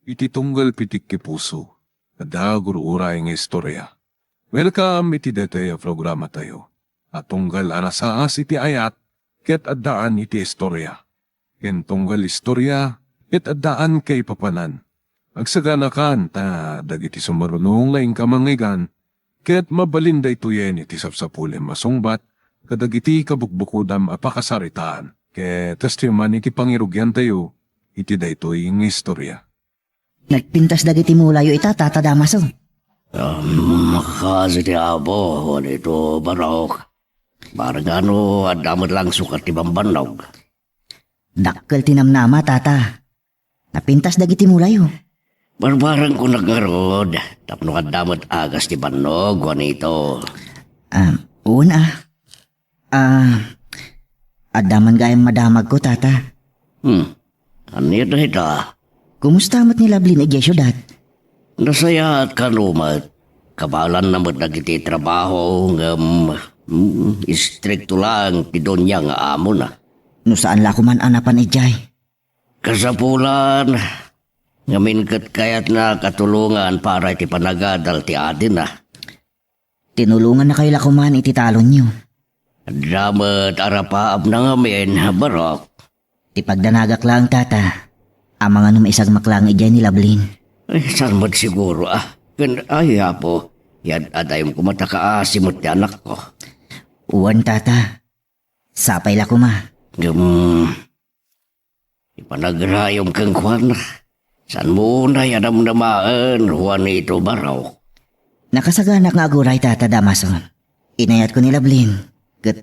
iti tunggal pitik ki puso, kada guruuray ng istorya. Welcome iti dete programa tayo. At tunggal anasaas iti ayat, ket addaan iti istorya. Ken tunggal istorya, ket addaan kay papanan. Agsaganakan ta dagiti sumarunong laing kamangigan, ket mabalinda ituyen iti sapsapulem masungbat, kadagiti kabukbukudam apakasaritaan. Ket testiman iti pangirugyan tayo, iti daytoy ng istorya. Nagpintas dagiti mulayo ita, Tata Damaso. Makasi ti abo, ito barok. Baragano, adamot lang sukat ti bambanog. Dakkel tinamnama, Tata. Napintas dagiti mulayo. Barbarang ko nagarod, tapno kadamot agas ti banog, ito. Una. Adaman gayang madamag ko, Tata. Anito ita? Kumusta mo't nilablin igyesyodat? Nasaya at kanumat. Kabalan naman nagiti trabaho ng istrikto lang ti donya nga amo na. No saan la kuman anapan ijay? Kasapulan, ngamin kat kayat na katulungan para iti panagadal ti adin na. Tinulungan na kayo lakuman iti talon nyo. Damat arapaab na ngamin, barok. Ti pagdanagak lang, Tata. Ang mga numaisag maklang ijay nilablin. Ay, saan mo siguro Kan ay po, yan adayom kumatakaasimot ti anak ko. Uwan, Tata. Sapay la kuma. Ipanagrayom kang kwan. San mo na yan ang namaan, Juanito Baraw? Nakasaganak nga aguray, Tata Damason. Inayat ko nilablin. Kat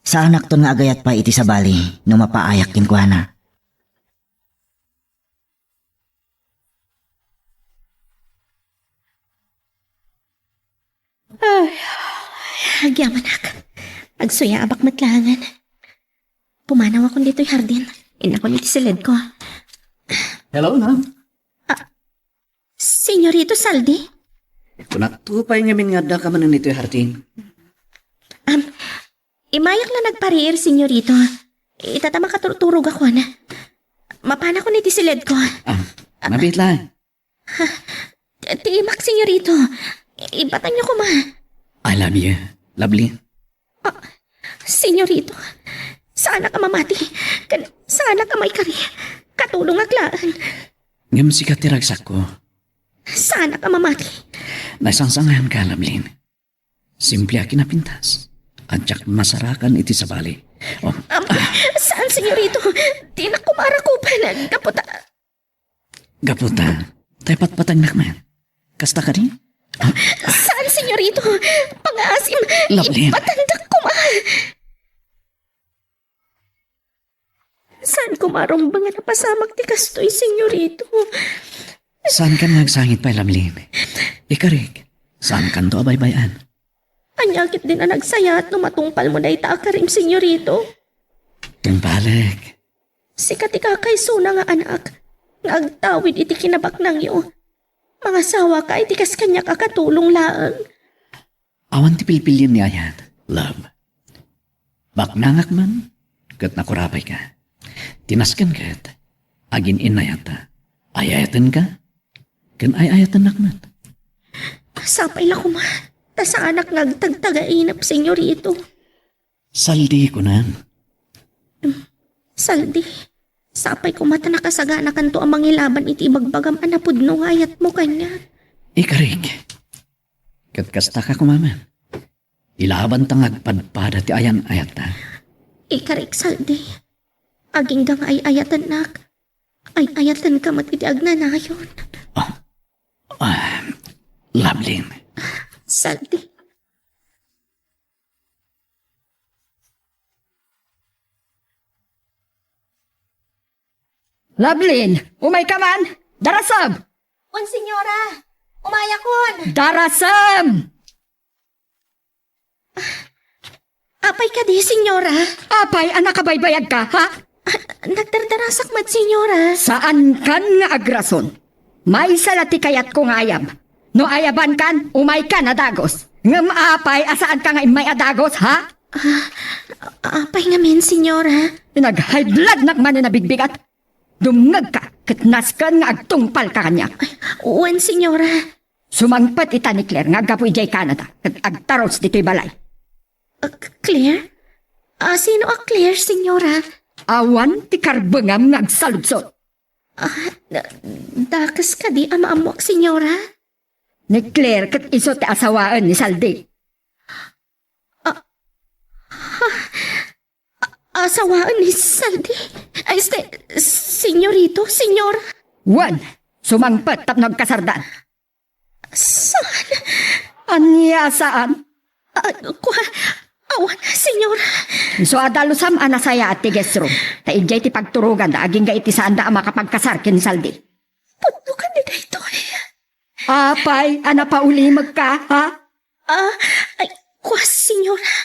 sa anak to nga agayat pa iti sa bali no mapaayak kinkwana. Ay, agyaman ak. Agsuya abak matlangan. Pumanaw ako dito'y hardin. Ina ko niti silid ko. Hello, ma'am. Senyorito Saldi? Kung natupay ngamin nga da ka man nito hartin. Imayak lang nagpariir, senyorito. Itatama katurturog ako na. Mapana ko niti silid ko. Mabit lang. Tiimak, senyorito. Ibatan niyo ko, ma. I love you. Lovely. Senyorito, sana ka mamati. Sana ka may kari. Katulong aglaan. Ngam si katiragsak ko. Sana ka mamati. Nasangsangahan ka, Lablin. Simple akin na pintas. At jak masarakan iti sa bali. Saan, senyorito? Di na kumarakupan. Kaputa. Gaputa. Tayo patpatang nakman. Kasta ka rin? Saan, senyorito? Pang-aasim. Lablin. Ipatandak ko, ma. Saan kumarong ba nga napasamak ti kastoy, senyorito? Saan ka nagsangit pa, Lablin? Ikarig. Saan ka to abaybayan? Anyakit din na nagsaya at numatungpal mo na itakarim, senyorito. Tumbalik. Sikat ikakay suna nga anak. Ngagtawid iti kinabak ng iyo. Mga sawa ka iti kas kanya kakatulong laang. Awan ti pilpilin niya yan, love. Baknangak man, kat nakurapay ka. Tinaskan kat, agin inayata. Ayayatan ka, kan ayayatan nakman. Sapay la kuma. Ta sa anak ngagtagtagainap, senyorito. Saldi ko nan. Saldi, sapay ko mata nakasagana kanto ang mangilaban iti bagbagam anapudno ngayat mo kanya. Ikarig. Kat kasta ka kumaman. Ilaban tang agpadpada ti ayan ayata. Ikarik, Saldi. Aging gang ay ayatan nak. Ay ayatan ka mat iti agnanayon. Lablin. Saldi. Lablin, umay ka man! Darasam! On, senyora! Umayakon! Darasam! Apay ka di, senyora. Apay, anak kabaybayag ka, ha? Nagdardarasak mat, senyora. Saan kan nga agrason? May salati kayat kong ayab. No ayaban kan, umay ka na dagos. Ngam apay, asaan ka nga may adagos, ha? Apay nga men, senyora. Nag-high blood nakman na bigbigat. Dumngag ka, katnaskan nga agtungpal ka kanya. Uwan, senyora. Sumangpat ita ni Claire nga gapoy jay Canada, kat agtaros dito'y balay. Claire? Sino Claire, senyora? Awan ti karbengam nga agsaludsot. Dakas ka di amaamok, senyora? Ni Claire kat iso ti asawaan ni Saldi. Asawaan ni Saldi? Senyorito, senyora? Wan, sumangpat tap nagkasardan. Saan? Anya saan? Awan, senyora. So adalusam anasaya at ti guest room. Taidjay ti pagturugan da aging ga iti saan da makapagkasar kin Saldi. Puno ka ni dito Apay, ana pa ulimag ka, ha? Kwas, senyora.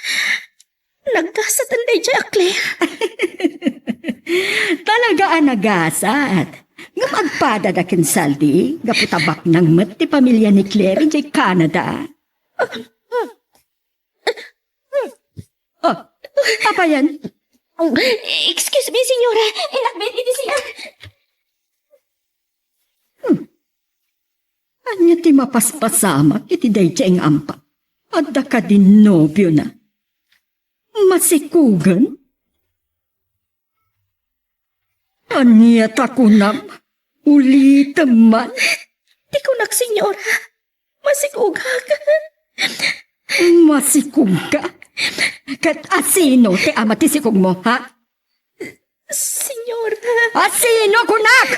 Nagkasatan day dyan, Claire. Talaga anagasat. Nga magpada kin Saldi, gaputabak ng mat ti pamilya ni Claire jay Canada. Oh, apa yan? Excuse me, senyora. Inakbit iti siya. Anya ti mapaspasamak iti dayjay ang ampa. Adda ka din nobyo na. Masikugan? Anya takunam? Ulitam man? Di ko senyora. Masigugag. Masikuga? Kat asino ti ama ti sikug mo, ha? Senyora. Asino kunak?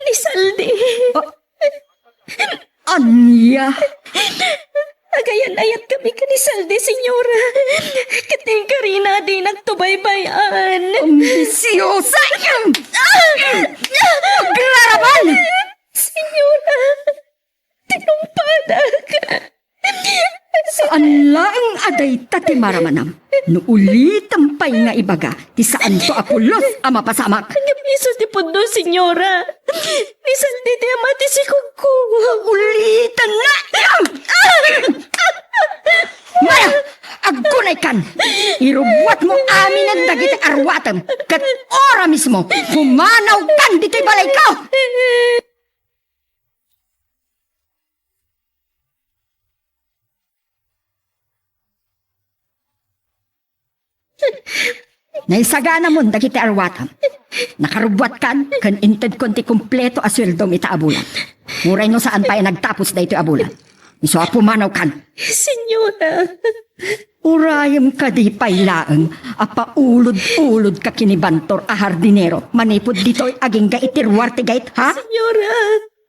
Ni Saldi. Anya? Agayan-ayat kami ka ni Saldi, senyora. Kating ka rin na di nagtubaybayan. Ambisyosa! Maglaraban! Senyora, tinumpada ka. Saan lang aday tati maramanam? No ulitam pa'y nga ibaga, ti saan to apulos ama pasamak. Kanyang piso ti pundo, senyora. Ni Saldi di amati si Kuko. Ulitan na! Maya! Agkunay kan! Irubuat mo amin ang dagiti arwatem. Kat ora mismo, humanaw kan dito'y balay ko! Naisagana mo dagiti arwatam. Nakarubuat kan inted konti kumpleto asweldom itaabulan. Muray no saan pa nagtapos da ito abulan. Iso pumanaw kan. Senyora. Urayam ka di pailaang, apaulod-ulod ka kinibantor a hardinero, manipod dito'y aging ga itirwarte gait, ha? Senyora,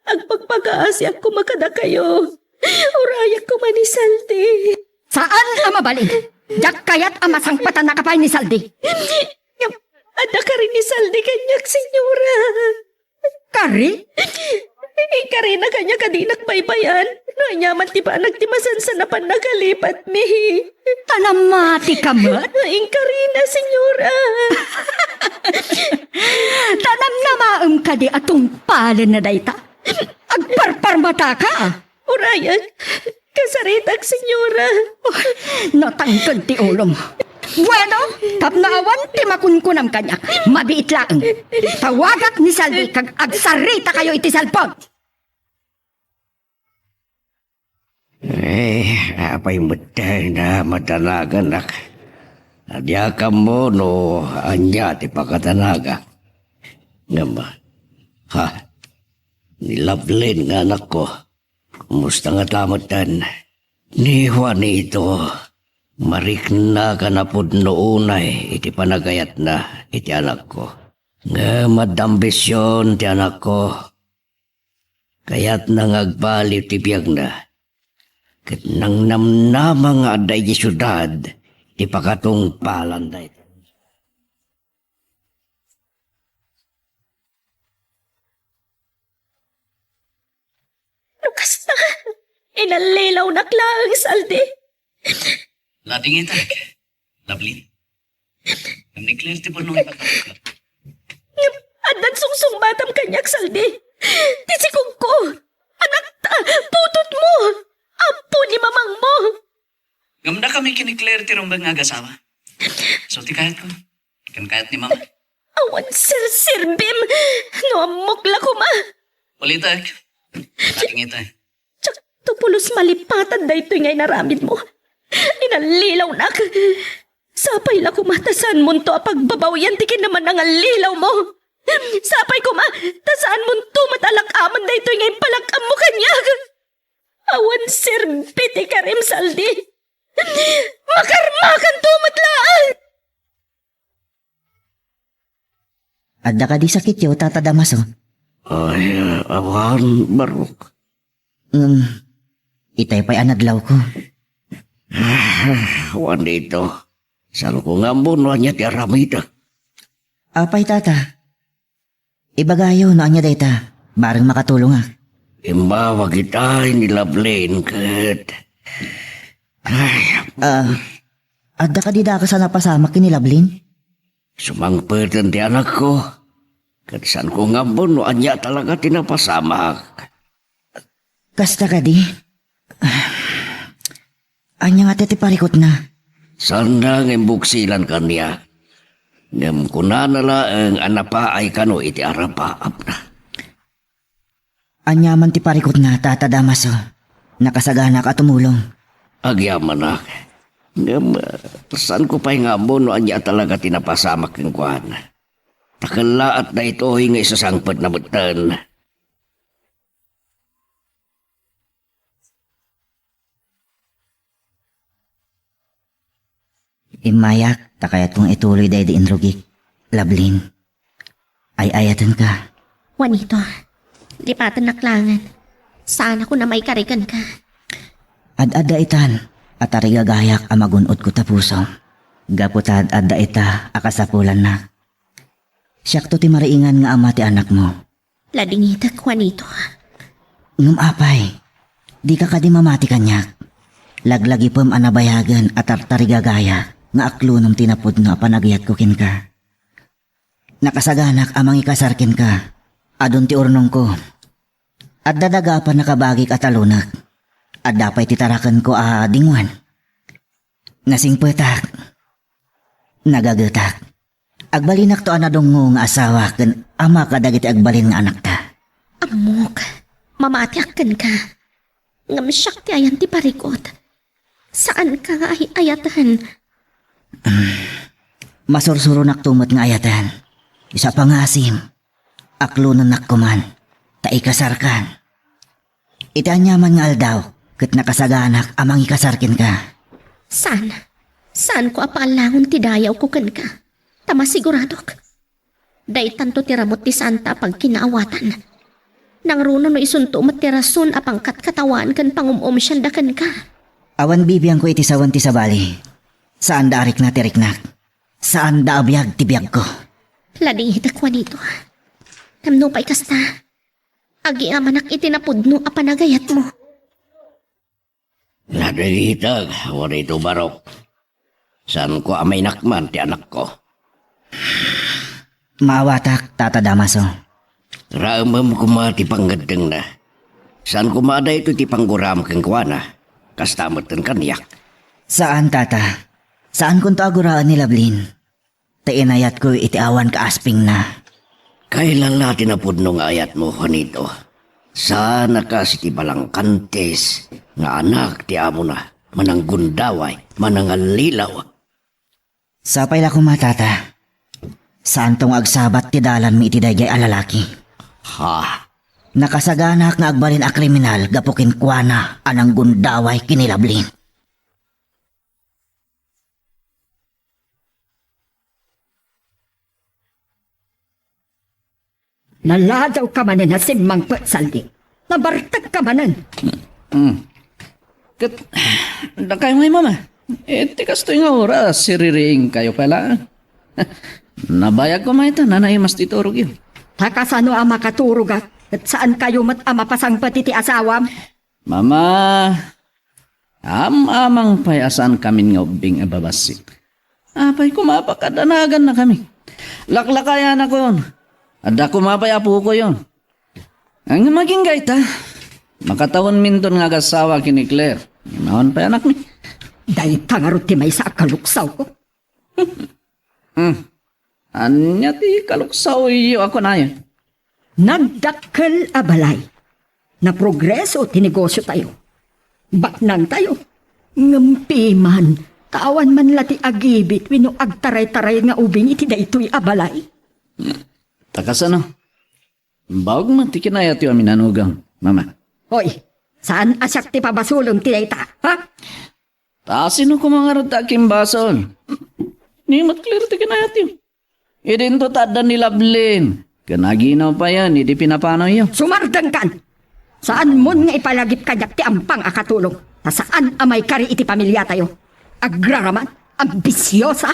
agpagpagaasi ako makada kayo. Uraya ko man ni Saldi. Saan ang mabalin? Jak kayat ang masangpatan na kapay ni Saldi. Ada ka rin ni Saldi kanyak, senyora. Kari? Ikari na kanya kadinak baybayan. Nanyaman ti ba nagtimasan sa napan nakalipat mi. Tanamati ka mat? Ikari na, senyora. Tanam na maam ka di atong palen na dayta. Agparpar mata ka. Urayan, kasaritag, senyora. Natangkad ti ulom. Bueno, tapnaawan ti makunkunam kanyak. Mabiit laang. Tawagak ni Saldi kag agsarita kayo iti salpon. Apa'y matay na matanagan nak. Adya ka mo no anya ti pakatanaga. Nga ba? Ha? Ni Lovelyn nga anak ko. Kumusta nga tamatan? Ni Juanito. Marikna ka na pod noonay iti panagayat na iti anak ko. Nga madambisyon ti anak ko. Kaya't nangagbaliw ti biyag na. Kat nang namnamang aday di syudad, di pakatong palanday. Lukas na. Inalilaw na klaang, Saldi. Lating ita. Lovely. Nag-declare ti po nung ipagkakak. Adan sungsung batam kanyak, Saldi. Tisikog ko. Anak ta, putot mo. Apo ni mamang mo. Gamda kami kiniklear ti rumbang agasawa. So ti kayat ko. Kan kayat ni mama. Awan Sir Bim. No amokla ko ma. Balitag. Ating ito. Tsak tupulos malipatan da ito ngay naramid mo. Inalilaw nak. Sapay la kumatasan mo to pagbabawian tikin naman ang alilaw mo. Sapay ko ma, tasaan mo to matalakaman da ito ngay palakam mo kanyag. Awan Sir Piti Karim Saldi. Makarmakan to matlaan. Adda ka di sakit yo, Tata Damaso. Ay, awan, Barok. Itay pa'y anadlaw ko. Awan dito. Saan ko nga muna niya ti aramida. Apay, Tata. Ibagayo no anya dayta. Barang makatulong ha. Imbawa kita nila Blaine kat. Ay, Adda ka di da ka sa napasamak kinilablin? sumangpeten ti anak ko. Kat saan ko nga muna anya talaga tinapasamak. Kasta ka di? Anya nga ti parikot na. Sandang imbuksilan kanya. Ngam kunanala ang anapa ay kano iti arapaap na. Anya man ti parikot na, Tata Damaso. Nakasagana ka tumulong. Agyaman na. Ngam, saan ko pa'y nga mo no anya talaga tinapasamak ng kuhan. Takalaat na ito nga isasangpad na butan. Imayak, takayat kong ituloy day di inrugik. Lablin. Ay ayatan ka. Juanito, lipatan na klangan. Sana ko na may karikan ka. Ad-adda itan. At arigagayak amagunod ko tapuso. Gaputad adda ita akasapulan na. Siyak to ti mariingan nga ama ti anak mo. Ladingitak, Juanito. Ngum apay. Di ka kadi mamati kanyak. Laglagi pam anabayagan at tartarigagaya nga aklunong tinapod no panagiyat ko kin ka. Nakasaganak amang ikasarkin ka. Adun ti urnong ko. At dadaga pa nakabagi katalunak. At dapay titarakan ko dingwan. Nasingpetak. Nagagatak. Agbalinak to anadong nga asawa kan ama kadagiti agbalin nga anak ta. Amok, mamatiakan ka. Ngamsyak ti ayan ti parikot. Saan ka nga ayatan? Masursurunak tumot nga ayatan. Isa pa nga asim. Aklunan nakkuman. Taikasarkan. Itanyaman nga aldaw. Kat nakasaganak amang ikasarkin ka. Saan? Saan ko apaalangon ti dayaw ko kan ka? Tama siguradok. Daitan to tiramot ti Santa pag kinaawatan. Nang runo no isunto mat ti rason apang katkatawan kan pangumom siyandakan ka. Awan bibiyang ko iti sawan ti sabali. Saan da arik na tiriknak? Saan da abiyag ti biyag ko? Lading hitakwa nito. Kamno pa'y kasta. Agi amanak itinapudno apanagayat mo. Ladagitag, wala ito Barok. Saan ko amay nakman ti anak ko? Maawatak, Tata Damaso. Ramam kumati panggadeng na. Saan kumada ito ti pangguram kang kuwana? Kastamot ng kanyak. Saan, Tata? Saan kung aguraan ni Lablin? Tainayat ko iti awan kaasping na. Kailan natin napudno nga ayat mo, Juanito? Sana ka si ti balangkantes nga anak ti amo na mananggundaway, manangalilaw. Sapay la kumatata. Saan tong agsabat ti dalan mi iti dayjay alalaki? Ha? Nakasaganak nga agbalin a kriminal gapukin kuana anang gundaway kinilablin. Naladaw ka manin na simang Saldi. Nabartag ka manin. Kat, nakay mo mama. Tikas to yung oras, siriring kayo pala. Nabayag ko maita, nanay mas titurog yun. Takasano ang makaturog at saan kayo mat ama pasang pati ti asawam? Mama, amang payasan kami nga ubing ababasik. Apay kumapakadanagan na kami. Laklakayan ako yun. Ada kumapay apo ko yun. Ang maging gaita, makatawan minton nga gasawa kini Claire. Imawan pa anak mi. Dahil tangarot ti may sa akaluksaw ko. Anya ti kaluksaw iyo ako na yan. Nagdakkel a balay. Na progreso ti negosyo tayo. Baknang tayo. Ngampi man. Tawan man lati agibit. Wino agtaray-taray nga ubing iti daytoy a balay. Takas ano? Bawag man ti kinayat yung aminanugang, mama. Hoy, saan asyak ti pabasulong ti dayta? Ha? Sino ko mga rataking bason? Ni clear ti kinayat yun. Idin to tada ni Lablin. Kanaginaw pa yan, hindi pinapanaw yun. Sumardang kan. Saan mo nga ipalagip kayak ti ampang akatulong? Ta saan amay kari iti pamilya tayo? Agraraman? Ambisyosa?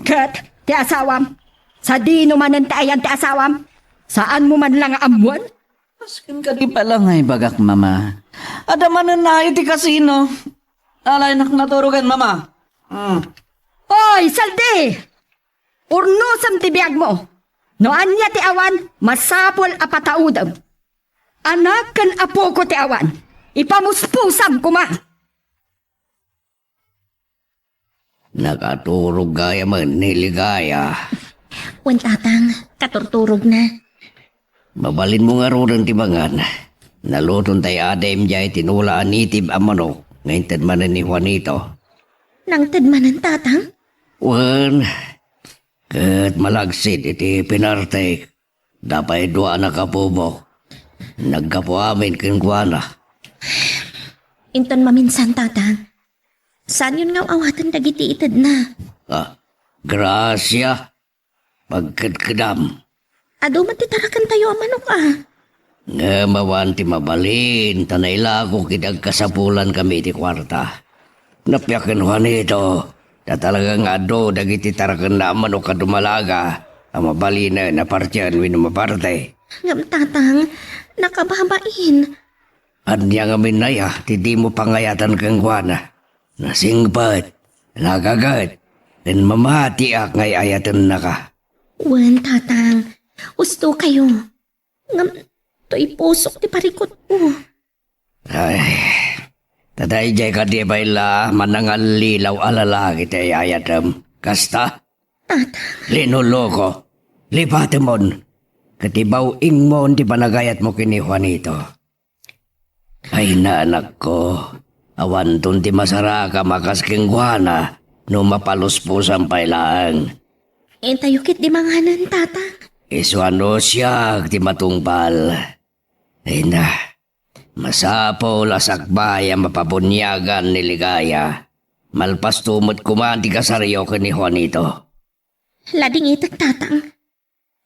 Kat, ti asawam? Sa di numanan ti ayan ti asawam? Saan mo man lang amuan? Askin ka di pala nga bagak, mama. Adamanan na iti kasino. Alay nak naturugan, mama. Hoy, Saldi! Urnusam ti biyag mo. No anya ti awan, masapol a pataudam. Anak kan apo ko ti awan. Ipamuspusam kuma. Nakaturog gaya man niligaya. Wan tatang, katurturog na. Mabalin mo nga ron tibangan. Naluton tayo adem jay tinulaan nitib ang manok. Ngayon tadmanan ni Juanito. Nang tadmanan tatang? Wan, kat malagsid iti pinartek. Dapay dua na kapubo. Nagkapo amin kengkwana. Inton maminsan tatang. Saan yun nga awatan dagiti itad na? Grasya. Pagkadkadam. Ado matitarakan tayo ang manok Nga mawanti mabalin, tanayla ko kitag kasapulan kami ti kwarta. Napyakan Juanito, na talagang ado dagiti tarakan na manok kadumalaga, ang mabalin na partyan wino maparte. Ngam tatang, nakababain. Anya nga minaya, ti mo pangayatan kang Juana. Nasingpat, nagagat, dan mamati ak ngay ayatan na ka. Wan tatang, gusto kayo. Ngam, to'y pusok ti parikot ko. Ay, taday jay ka di bayla manangal lilaw alalaki tayo ayatam. Kasta? Linuloko. Lipatemon. Katibaw ingmon di panagayat mo kini Juanito. Ay na anak ko. Awan tun ti masaraka makas keng Juana no mapaluspusan pailaan. Tayo kit di manganan tatang. Iswano siya ti matungpal. Ay na, masapo lasakbay ang mapabunyagan ni Ligaya. Malpas tumot kumanti kasaryo ka ni Juanito. Lading itak tatang.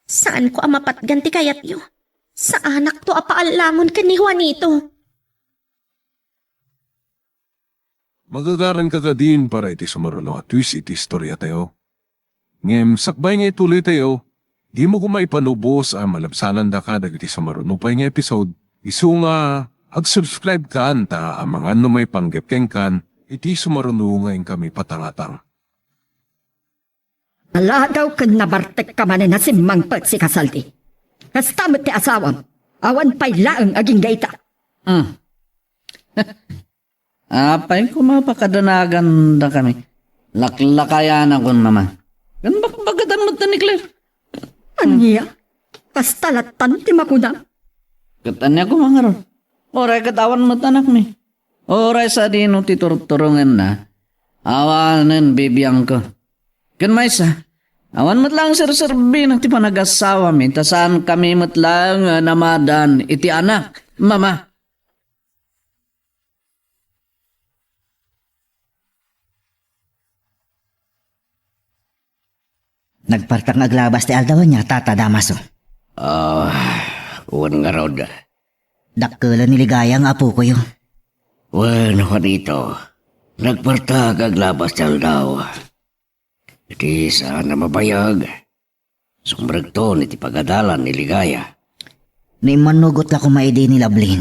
Saan ko ang mapatganti kayat yo? Sa anak to apaalangon ka ni Juanito. Magagaran ka din para iti sumaruno at twist iti istorya tayo. Ngem, sakbay nga ituloy tayo. Di mo kumaipanubos ang malabsanan da ka dagiti sumaruno pa nga episode. Isu nga, ag-subscribe ka anta ang mga may panggepkeng kan, iti sumaruno ngayon kami patangatang. Alagaw kan nabartek ka man na simmangpat si Kasaldi. Kastamot ti asawam. Awan pa'y laang aging gaita. Apay ko mapakadanagan da kami. Laklakayan ako, mama. Gan bakbagadan mo ni Claire? Anya? Kastalatan ti makuna. Katanya ko mga ron. Oray katawan mo tanak mi. Oray sa dino titurturungan na. Awanan bibiyang ko. Kan may sa. Awan matlang sir-serbi na ti panag-asawa mi. Tasaan kami matlang namadan iti anak. Mama. Nagpartang aglabas ti aldawan niya, Tata Damaso. Uwan nga rod. Dakkelan ni Ligaya ang apo ko yun. Wan, Juanito. Nagparta kaglabas tal daw. Iti sana mabayag. Sumbragton iti pagadalan ni Ligaya. Ni manugot ka kumaidi ni Lablin.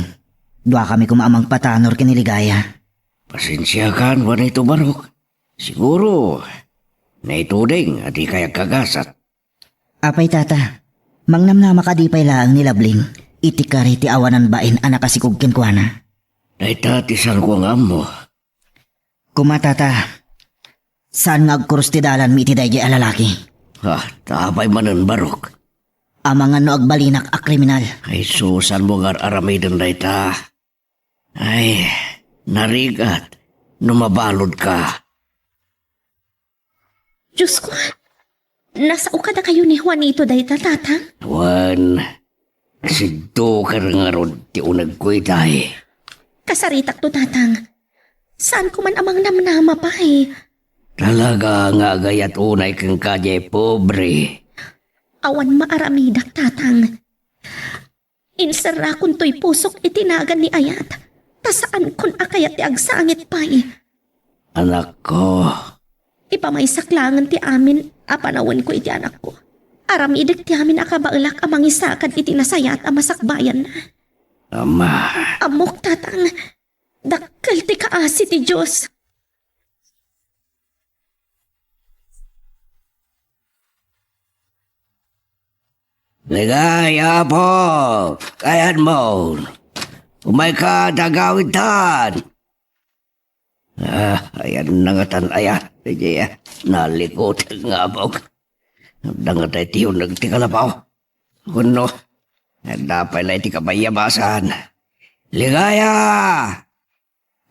Dua kami kumaamang patanor ki ni Ligaya. Pasensya kan, Juanito Barok. Siguro, naituding at di kaya kagasat. Apay tata, mangnamnama ka di pa'y laang ni Lablin. Iti kari ti awanan bain anak kasikog kenkwana. Naitatisan ko ang amo. Kumatata, Saan nga agkurustidalan mi iti dayjay a lalaki? Tapay manan barok. Ang mga no agbalinak a kriminal. Ay susan mo nga aramidin na ita. Ay, narigat. Numabalod ka. Diyos ko, nasao ka na kayo ni Juanito dayta, tatang? Juan, siddo ka nga ron ti unag ko itay. Kasaritak to, tatang. Saan ko man amang namnama pa eh. Talaga nga gayat unay kang kanya pobre. Awan maaramidak, tatang. Insara kun to'y pusok itinagan ni Ayat. Tasaan kun akayat ti agsangit pa eh. Anak ko, Ipamaysaklangan ti amin, apanawan ko iti anak ko. Aramidak ti amin akabailak amang isakan iti nasayat amasakbayan na. ama, Amok, tatang. Dakkel ti kaasi ti Diyos. ligaya po, kayan mo. Umay ka dagawitan. Ayan na nga tan, ayan. Sige, nalikot nga po. Dangatay tiyo nagtikalapaw. Kuno, dapat na iti kabayabasan. Ligaya!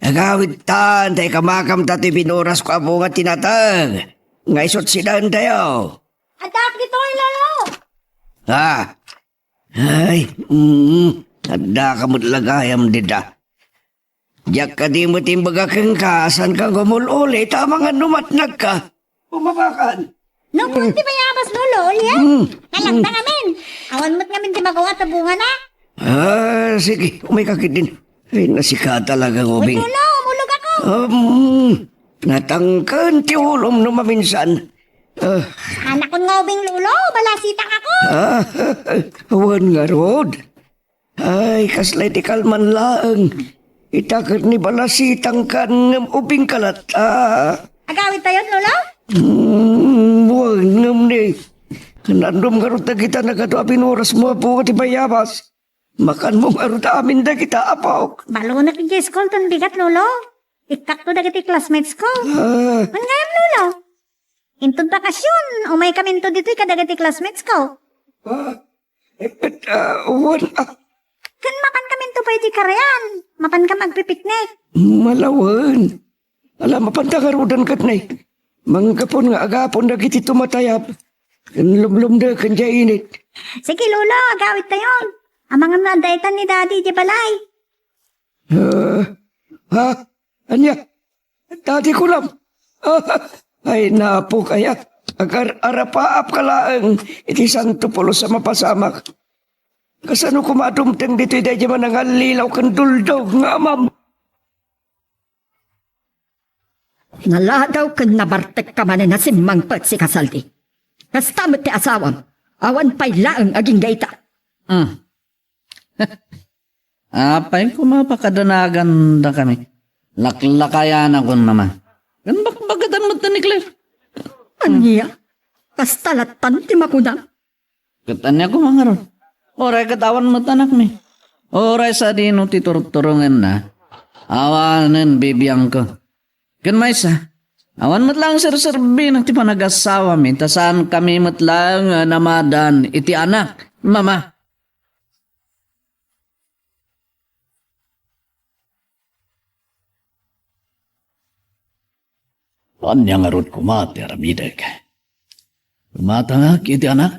Nagawitan, tayo kamakam tati binuras ko abo nga tinatag. Ngaysot sidan tayo. Adak dito ay lalo! Ay, ada ka mo't lagayam dida. Diyak ka di mo timbaga kang kasan kang gumululi, tama nga numatnag ka. Pumabakan. No, kung di bayabas lolo, ya? Nalagda namin. Awan mo't ngamin di magawa tabungan na. Sige, umikakit din. Ay, nasika talaga ngubing. Lolo, umulog ako. Natangkan ti ulom no maminsan. Anak ko ngobing lolo, balasitang ako. Awan nga rod. Ay, kaslay ti kalman lang. Itakot ni balasitang kan ng ubing kalata. Agawit tayo, lolo? Huwag ngam ni. Nandom nga rin kita nagato apinuras mo po ti bayabas. Makan mo nga rin amin na kita apok. Balo na kay school ton bigat, lolo. Ikak to dagiti classmates ko. Mangayam, lolo. Intod bakasyon, umay kami to dito kadagiti classmates ko. Kan mapan kami to pwede karayan. Mapan ka magpipiknik. Malawan. Alam mapantagarudan kat na Manggapon nga agapon na kiti tumatayap. Kanlumlum na kanya init. Sige, lolo, agawit tayo. Ang mga nadaitan ni daddy di balay. Anya? Dati ko lang. Ay napo kaya. Agar arapaap kalaang iti santo pulo sa mapasamak. Kasano kumadumteng dito dahil man ang alilaw kan duldog nga amam. Naladaw kan nabartek ka man na simangpat si Kasaldi. Kastamot ti asawam, awan pa'y laang aging gaita. Apay ko mapakadanagan da kami. Laklakayan ako naman. Kan bakbagadan mo ni Claire? Anya, kastalatan ti makuna. Katanya ko mga ron. Oray katawan mo tanak mi. Oray sa dino ti turturungan na. Awanan bibiyang ko. Kan may sa. Awan matlang sir-serbi ng ti panag-asawa mi. Tasaan kami matlang namadan iti anak. Mama. Anya nga ron kumati aramidag. Kumatangak iti anak.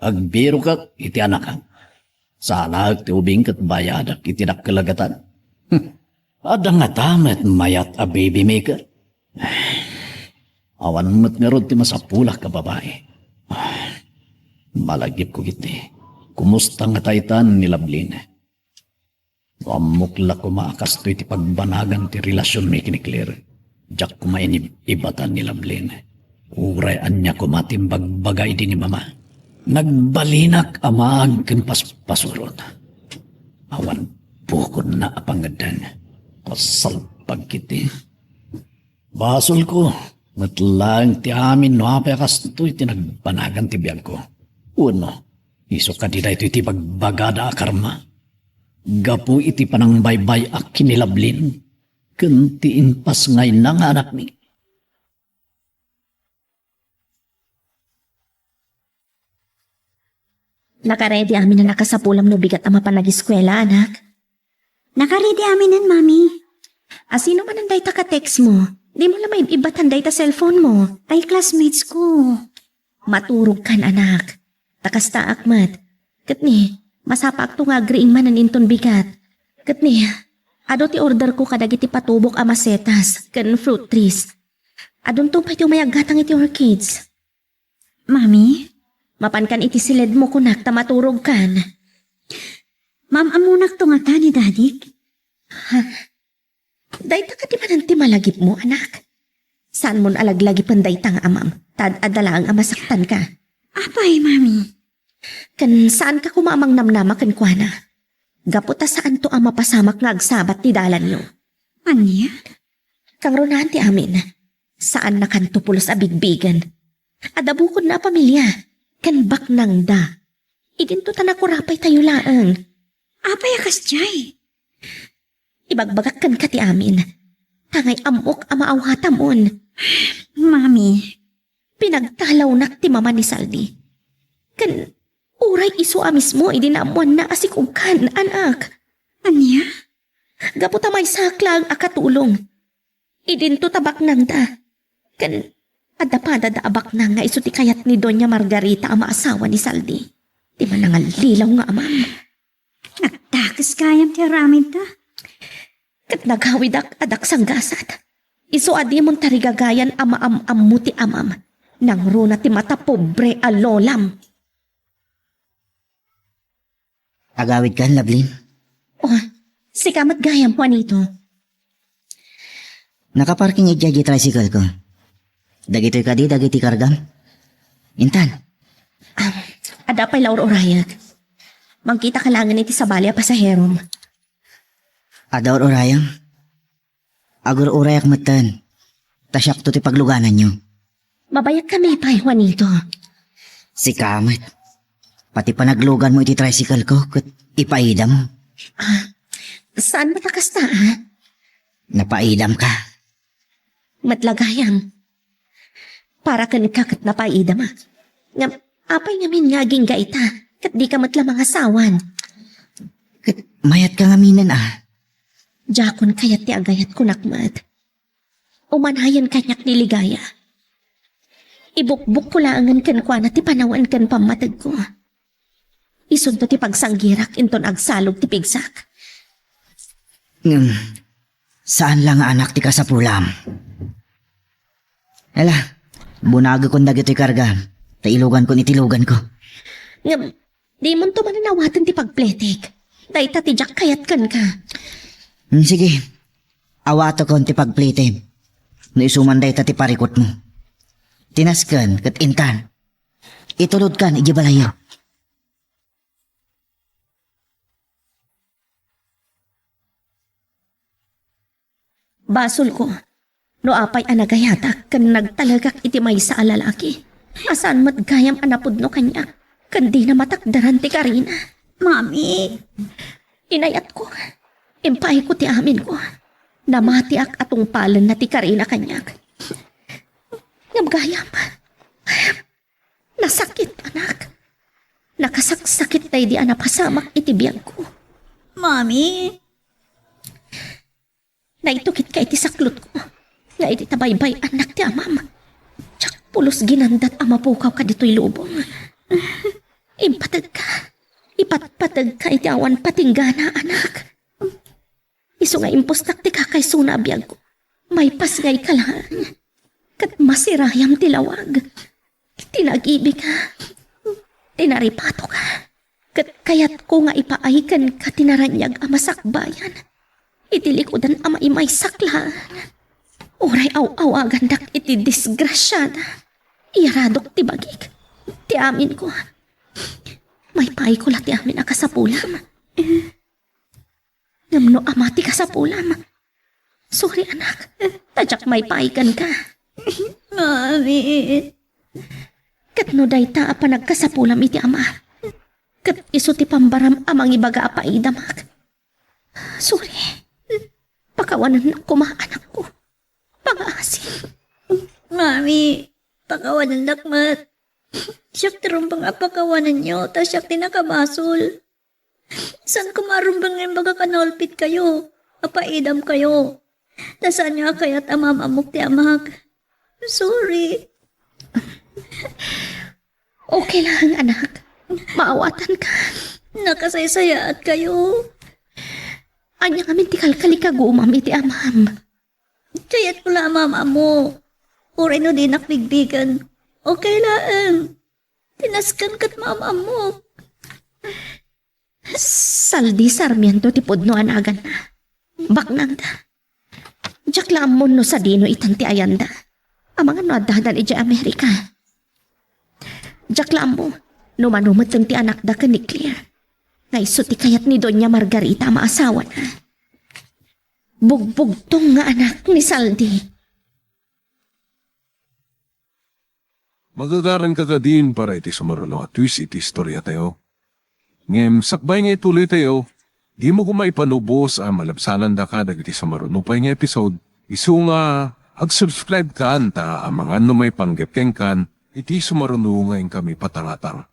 Agbiro ka iti anak. Sana ti ubing kat bayadak iti nakkalagatan. Ada nga tamat mayat a baby maker. Awan mo't nga ron ti masapulak ka babae. Malagip ko giti. Kumusta nga taytan ni Lablin? Amukla ko maakas to iti pagbanagan ti relasyon may kiniklir. Diyak kumain ibatan ni Lablin. Uray anya kumatimbag bagay din ni mama. Nagbalinak amaag pasurot. Awan bukod na apangadan. Kasalpag kiti. Basol ko. Matlang ti amin no apakas to iti nagbanagan ti biyag ko. Uno, iso ka di da ito iti pagbagada akarma. Gapu iti panang baybay ak kinilablin. Kuntiin pas ngay nang anak mi. Nakaredy amin na nakasapulam no bigat ama pa nag-eskwela, anak. Nakaredy aminan, mami. Sino man ang dayta ka-text mo? Di mo lamay ibatan dayta cellphone mo. Ay, classmates ko. Maturog kan, anak. Takasta akmat. Kat ni, masapak to nga agreeing man ang inton bigat. Kat ni, ado ti order ko kadagiti patubok a masetas, kan fruit trees. Adon to pa iti umayagatang iti orchids. Mami? Mapankan iti silid mo kunak ta maturog kan. Ma'am, amunak to nga ta ni Dadik. Dayta ka di man ti malagip mo, anak. Saan mon alaglagip ang dayta nga amam? Tad adala ang amasaktan ka. Apay, mami. Kan saan ka kumamang namnama kan kuana? Gaputa saan to ang mapasamak nga agsabat ti dalan nyo? Anya? Kang runahan ti amin. Saan na kan tupulos a bigbigan? Adabukod na pamilya. Kan baknang da. Idinto tanakurapay tayo laang. Apay akas jay. Ibagbagak kan ka ti amin. Tangay amok a maawhatamon. Mami. Pinagtalaw nak ti mama ni Saldi. Kan uray iso a mismo idinamuan na asikugkan, anak. Anya? Gaputa may saklang akatulong. Idinto tabak nang da. Kan adapada da abak nang nga iso ti kayat ni Doña Margarita ang maasawa ni Saldi. Di man nangalilaw nga amam. Nagtakas kayam ti ramid ta. Kat naghawidak adak sanggasat. Iso adi mong tarigagayan ama-am mo ti amam. Nang runa ti mata pobre alolam. Agawid kan, Lablin. Oh, si kamat gayam Juanito. Nakaparking ijay tricycle ko. Dagitoy kadi, dagiti kargam. Intan, Ada pa'y laur orayag. Magkita ka langan iti sa balya pasaherom. adawar orayang. Agur orayak matan. Tasyak to ti pagluganan nyo. Mabayag kami pa'y Juanito. Si Kamat. Pati panaglugan mo iti tricycle ko, kat ipaidam mo. Saan ba nakasta, ha? Napaidam ka. Matlagayang. Para kan kakat napaida ma. Nga, apay ngamin ngaging gaita. Kat di ka matlamang asawan. Kat mayat ka nga minan Jakon kayat ti agayat kunakmat. Umanhayan kanyak niligaya. Ibukbuk ko laangan kan kwa na ti panawan kan pamatag ko. Isunto ti pagsanggirak inton agsalog ti pigsak. Saan lang nga anak ti kasapulam? Hala, bunaga kong dagito'y karga. Tailugan ko nitilugan ko. Nga, di mo to mananawatan ti pagpletik. Dahil ti jak kayat kan ka. Sige, awato ko ti pagplete. No isumanday ti parikot mo. Tinaskan kat intan. Itulod kan, igibalayo. Basol ko. No apay anagayatak kan nagtalagak iti may sa alalaki. Asaan matgayam anapod no kanya. Kan di na matakdaran ti Karina. Mami. Inayat ko. Impay ko ti amin ko. Namati ak atong palan na ti Karina kanyak. Ngam Nasakit anak. Nakasaksakit tayo di anapasamak iti biyag ko. Mami. Naitukit ka iti saklot ko. Nga iti tabaybay anak ti amam. Tsak pulos ginandat amapukaw ka dito'y lubong. Impatag ka. Ipatpatag ka iti awan patinggana anak. Iso nga impostak ti kakay suna biyag ko. May pasgay ka lang. Kat masirayam tilawag. Tinag-ibig ka. Tinaripato ka. Kat kayat ko nga ipaahikan ka tinaranyag amasakbayan. Itilikodan ama imay saklaan. Uray aw-aw agandak iti disgrasyada. Iyaradok ti bagik. Ti amin ko. May pay ko ti amin akasapulam. Ngamno ama ti kasapulam. Sorry anak. Tadyak may paikan ka. Mami. Kat no dayta apa nagkasapulam iti ama. Kat iso ti pambaram amang ibaga apa idamak. Sorry. Pakawanan na kumaanak ko. Pangasin. Mami. Pakawan ng dakmat. Siyak tirumbang apakawanan nyo, tas siyak tinakabasol. San kumarumbang ng baga kanolpit kayo, apaidam kayo. Tasan nyo kayat amamamok ti amag. Sorry. Okay lang, anak. Maawatan ka. Nakasaysayaat kayo. Anya kami ti kalkali ka gumam iti amam. Kayat ko lang mama mo. Uri no din nakbigbigan. Okay lang. Tinaskan kat mama mo. Saldi Sarmiento ti pudno anagan na. Baknang da. Diyak lang mo no sa dino itanti ayanda. Amang ano adadan ija Amerika. Diyak lang mo. Numanumot ti anak da ka ni Claire. Ngayso ti kayat ni Doña Margarita maasawa na. Bugbog tong nga anak ni Saldi. Magagaran ka ka din para iti sumarulo at twist iti istorya tayo. Ngem, sakbay nga ituloy tayo, di mo kumaipanubos ang malabsanan da ka dagiti sumarulo pa nga episode. Isu nga, ag-subscribe ka anta ang mga may panggepkeng kan, iti sumarulo nga kami patangatang.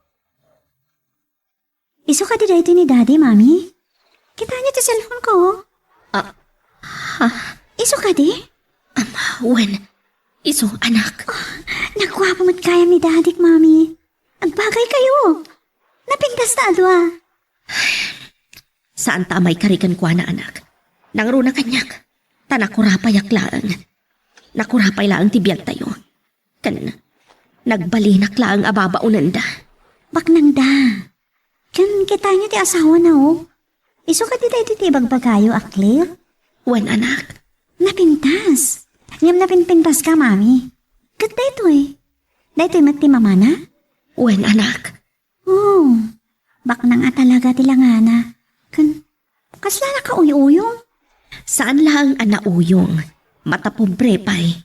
Iso ka di dito ni Daddy, Mami? Kita niya sa cellphone ko. Iso ka di? Wen, iso anak. Nagwapo mo't kaya ni Daddy, Mami. Ang bagay kayo. Napinggas na adwa. Saan tamay karikan kwa na anak? Nangruna kanyak. Tanakurapay aklaan. Nakurapay laang tibiyag tayo. Kan, nagbalinak laang ababaunan da. Baknang da. Kan kita niyo ti asawa na oh. Iso ka di dito ti bagbagayo, Claire? Wen anak. Napintas. Ngam napinpintas ka, Mami. Kat dito eh. Dito mati mama na? Wen anak. Oh, baknang talaga tilangana. Kan, kasla na ka uyuyong. Saan lang ang nauyong? Matapobre pa'y.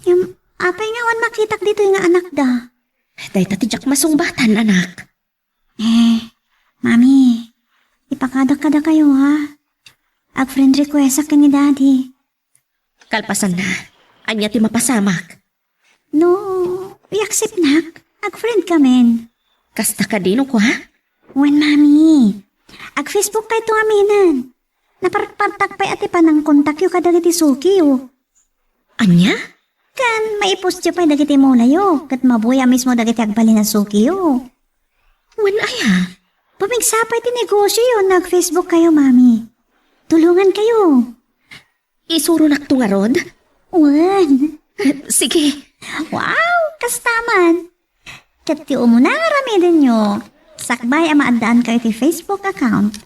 Yung apay nga wan makitak dito yung anak da. Day tatidyak masungbatan anak. Mami, ipakadak-kada kayo ha. Ag-friend request sa ni Daddy. Kalpasan na. Anya ti mapasamak. No, i-accept nak. Ag-friend ka men. Kasta ka dino ko ha? Wen, Mami. Ag-Facebook kayo itong aminan. Napartagpay ati pa ng kontak yung kadagiti suki yo. Anya? Kan, maipost yung pa dagiti mo layo. Kat mabuya mismo dagiti agbali na suki yo. Wen aya? Pumigsapay ti negosyo yun. Nag-Facebook kayo, Mami. Tulungan kayo. Isuro nakto nga rod? Wen. Sige. Wow, kastaman. Kati umuna nga ramidin nyo. Sakbay ang maandaan kayo ti Facebook account.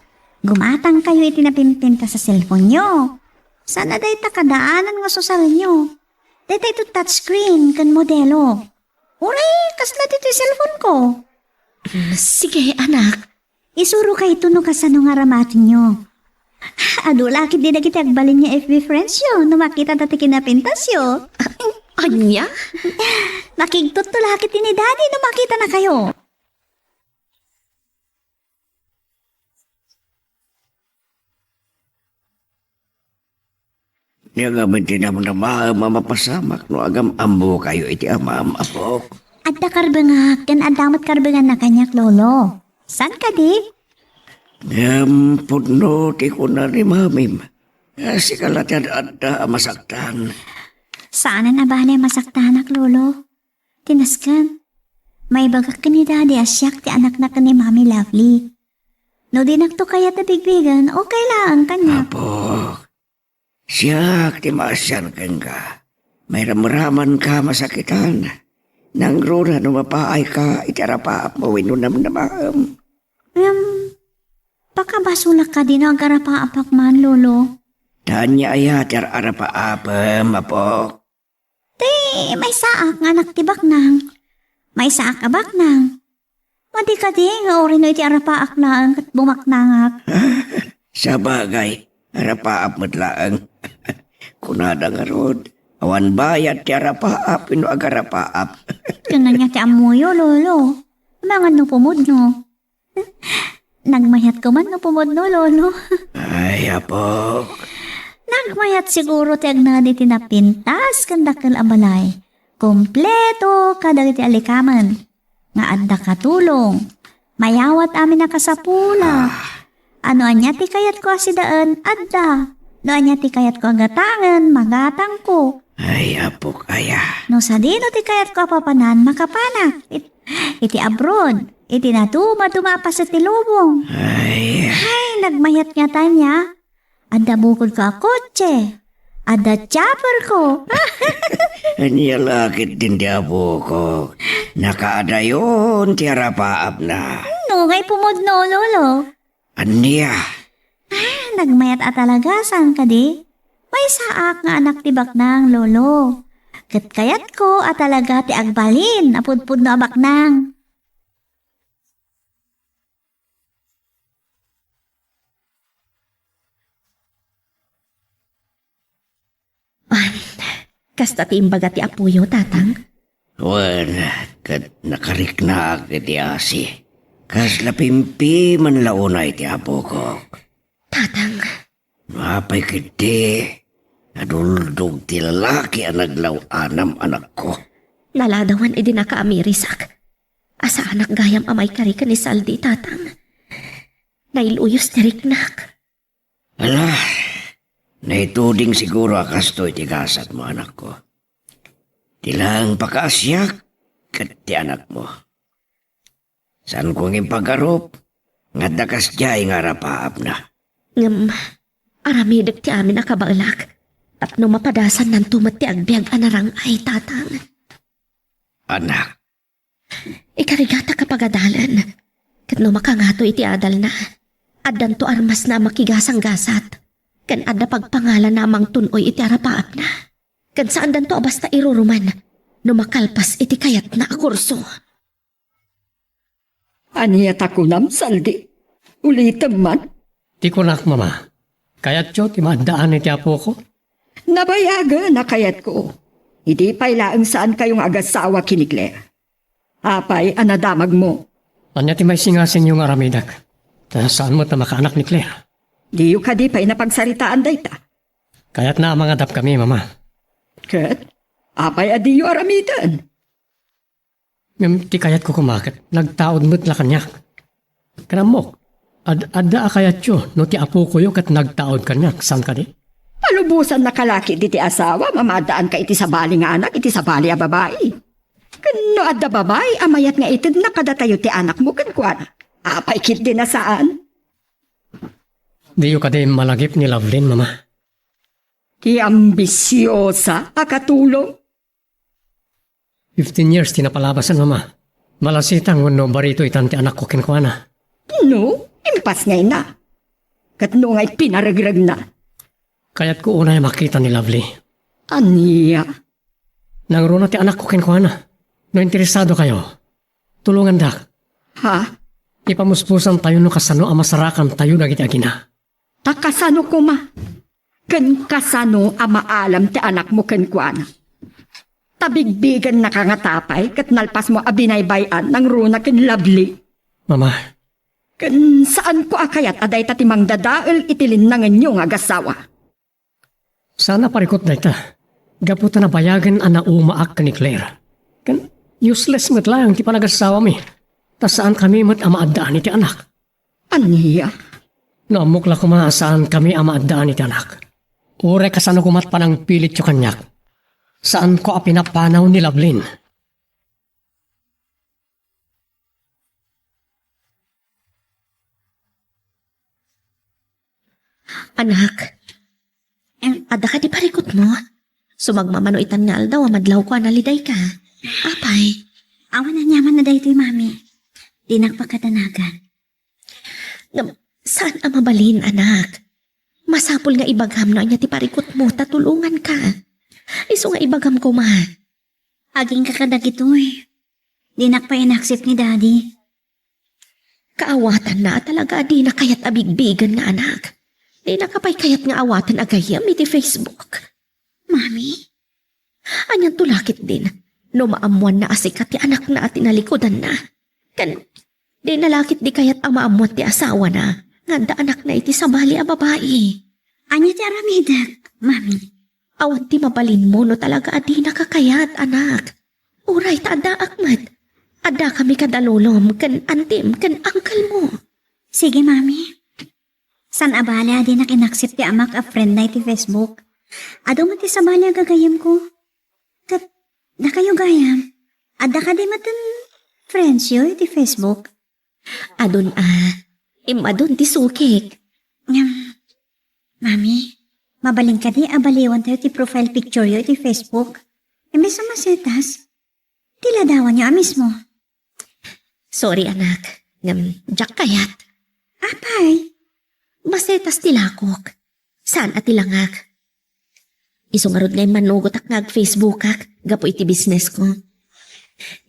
Gumatang kayo iti napimpinta sa cellphone nyo. Sana day takadaanan nga sosal nyo. Day ito touchscreen kan modelo. Uray, kasla dito yung cellphone ko. Sige anak. Isuro kayo ito no kasano nga ramatin nyo. Ado lakit di na kita agbalin niya FB friends yo. Na makita dati kinapintas yo. Anya? Nakigtot to lakit ni Daddy na makita na kayo. Niya nga din naman na mamapasamak no agam ambo kayo iti amam apo. Adda karbangak, kan adamat karbangan na kanyak lolo. San ka di? Pudno ti ko na ni mamim. Si kalatyan adda masaktan. Saan na ba na masaktanak lolo? Tinaskan. May bagak ka ni Daddy asyak ti anak na ka ni Mami Lovely. No di nakto kaya tabigbigan, okay lang kanya. Apo. Siyak ti maasyan kang ka. May ramaraman ka masakitan. Nang rura no mapaay ka itarapaap mo wino namnamaham. Pakabasulak ka din ang garapa-apak man, lolo. Tanya aya tir arapaapam apo. May saak nga naktibak nang. May saak abak nang. Madi ka di nga ori no iti arapaak lang kat bumaknangak. Sa bagay, arapaap matlaang. Kunada nga rod. Awan bayat ti arapaap ino agarapaap. Kanan nga ti amuyo, lolo. Mga no pumod no. Nagmayat ko man no pumod no, lolo. Ay apo. Nagmayat siguro ti agnadi tinapintas kandakal abalay. Kompleto kada ti alikaman. nga adda katulong. Mayawat amin na kasapula. Ano anya ti kayat ko asidaan adda. No anya ti kayat ko agatangan, magatang ko. Ay, apo kaya. No sa dino ti kayat ko papanan, makapanak. Iti abroad, iti tumapas sa tilubong. Ay, Ay, nagmayat nga tanya. Adda bukod ko a kotse. Adda chopper ko. anya lakit din di apo ko. Nakaadayon, tiyara paap na. No, ngay pumudno, lolo. Anya, Nagmayat at talagasan ka di. May saak nga anak ti baknang, lolo. Kat kayat ko at talaga ti agbalin, apudpud no abaknang. Kasta ti imbaga ti apuyo, tatang. wan, kat nakarikna iti asi. Kas lapimpi man launay ti apo ko. Tatang, Mapay kiti. Naduldog ti lalaki ang naglaw-anam anak ko. naladawan idi nakaamirisak. Asa anak gayam amay karika ni Saldi, tatang. Nailuyos ti riknak. Ala, naituding siguro akasto iti kasat mo anak ko. Tilang pakaasyak kat ti anak mo. Saan kong impagarup? Nga dakas jay nga rapaap na. Ngam, aramidag ti amin nakabalak. Tapno mapadasan ng tumat ti agbyag anarang ay, tatang. Anak, Ikarigata kapag adalan. Kat no makangato iti adal na. Addan to armas na makigasang gasat. Kan adda pagpangalan namang tunoy iti arapaap na. Kan saan dan to basta iruruman. No makalpas iti kayat na akurso. Aniyat ako nam, Saldi. Ulitam man. Di ko nak, mama. Kaya't yo, timadaan iti apo ko. Nabayaga na kayat ko. Hindi pa'y laang saan kayong agasawa kinikler. Apay, anadamag mo. Anya ti may singasin yung aramidak. Ta saan mo ta makaanak ni Claire? Diyo ka di pa'y napagsaritaan day ta. Kaya't na mga dap kami, mama. Kat, apay adiyo aramitan. Ngam ti kayat ko kumakit. Nagtaod mo't la kanyak. Kanamok. Adda kayat yo, no ti apo ko yo kat nagtaod kanyak. Saan ka di? Palubusan na kalaki di ti asawa, mamadaan ka iti sabali nga anak, iti sabali a babae. Kano adda babae, amayat nga itid nakadatayo ti anak mo kankwana. Apay kit din na saan. Di yo ka di malagip ni Lovelyn, mama. Ti ambisyosa, akatulong. 15 years tinapalabasan, mama. Malasitang no barito itan ti anak ko kinkwana. No, impas ngay na. Katno ngay pinaragrag na. Kaya't ko unay makita ni Lovely. Aniya, Nangro na ti anak ko kinkwana. No interesado kayo. Tulungan dak. ha? Ipamuspusan tayo no kasano ang masarakan tayo na agina. Takasano ko ma? Kan kasano amaalam ti anak mo kankwana. Tabigbigan na kangatapay kat nalpas mo abinaybayan ng runa ken Lovely. Mama, Kan saan ko akayat aday tatimang dadael itilin na nganyong agasawa. sana parikot na ita. Gaputa na bayagan ang naumaak ka ni Claire. Kan useless mo't lang ti panagasawa mi. Ta saan kami mo't amaadaan iti anak. Aniya, Naamukla ko mga saan kami amaadaan iti anak. Ure kasano kumat panang pilit yung kanyak. Saan ko apinapanaw ni Lovelyn. Anak, ada ka di parikot mo? Sumagmamano itan nga aldaw, amadlaw ko analiday ka. Apay, Awan na nyaman na dahito mami. Di nagpakatanagan. saan ang mabalin, anak? Masapul nga ibagam na niya ti parikot mo, tatulungan ka. Iso nga ibagam ko ma. Aging kakadag ito eh. Di nakpainaksip ni daddy. Kaawatan na talaga di na kayat abigbigan nga anak. Di na kapay kayat nga awatan agayam iti Facebook. Mami? Anyan tulakit din. No maamuan na asikat ti anak na at tinalikodan na. Kan, di nalakit di kayat ang maamuan ti asawa na. Nganda anak na iti sabali a babae. Anya ti aramidak, mami? Awan ti mabalin mo no talaga adi nakakayat anak. Uray ta ada akmat. Ada kami kadalolom kan antim kan angkal mo. Sige, mami. San abala din na kinaksip ti amak a friend na iti Facebook. Ado mo ti sabala gagayam ko. Kat, na kayo gayam. Ada ka di matan friends yo iti Facebook. Adon imadon ti sukik. Mami, mabaling ka di abaliwan tayo ti profile picture yo iti Facebook. Imbes na masetas, tiladawan niyo mismo. Sorry anak, jak kayat. Apay, Masetas tilakok. Saan at tilangak? Isungarod na yung manugot ak ngag Facebook ak, gapo iti business ko.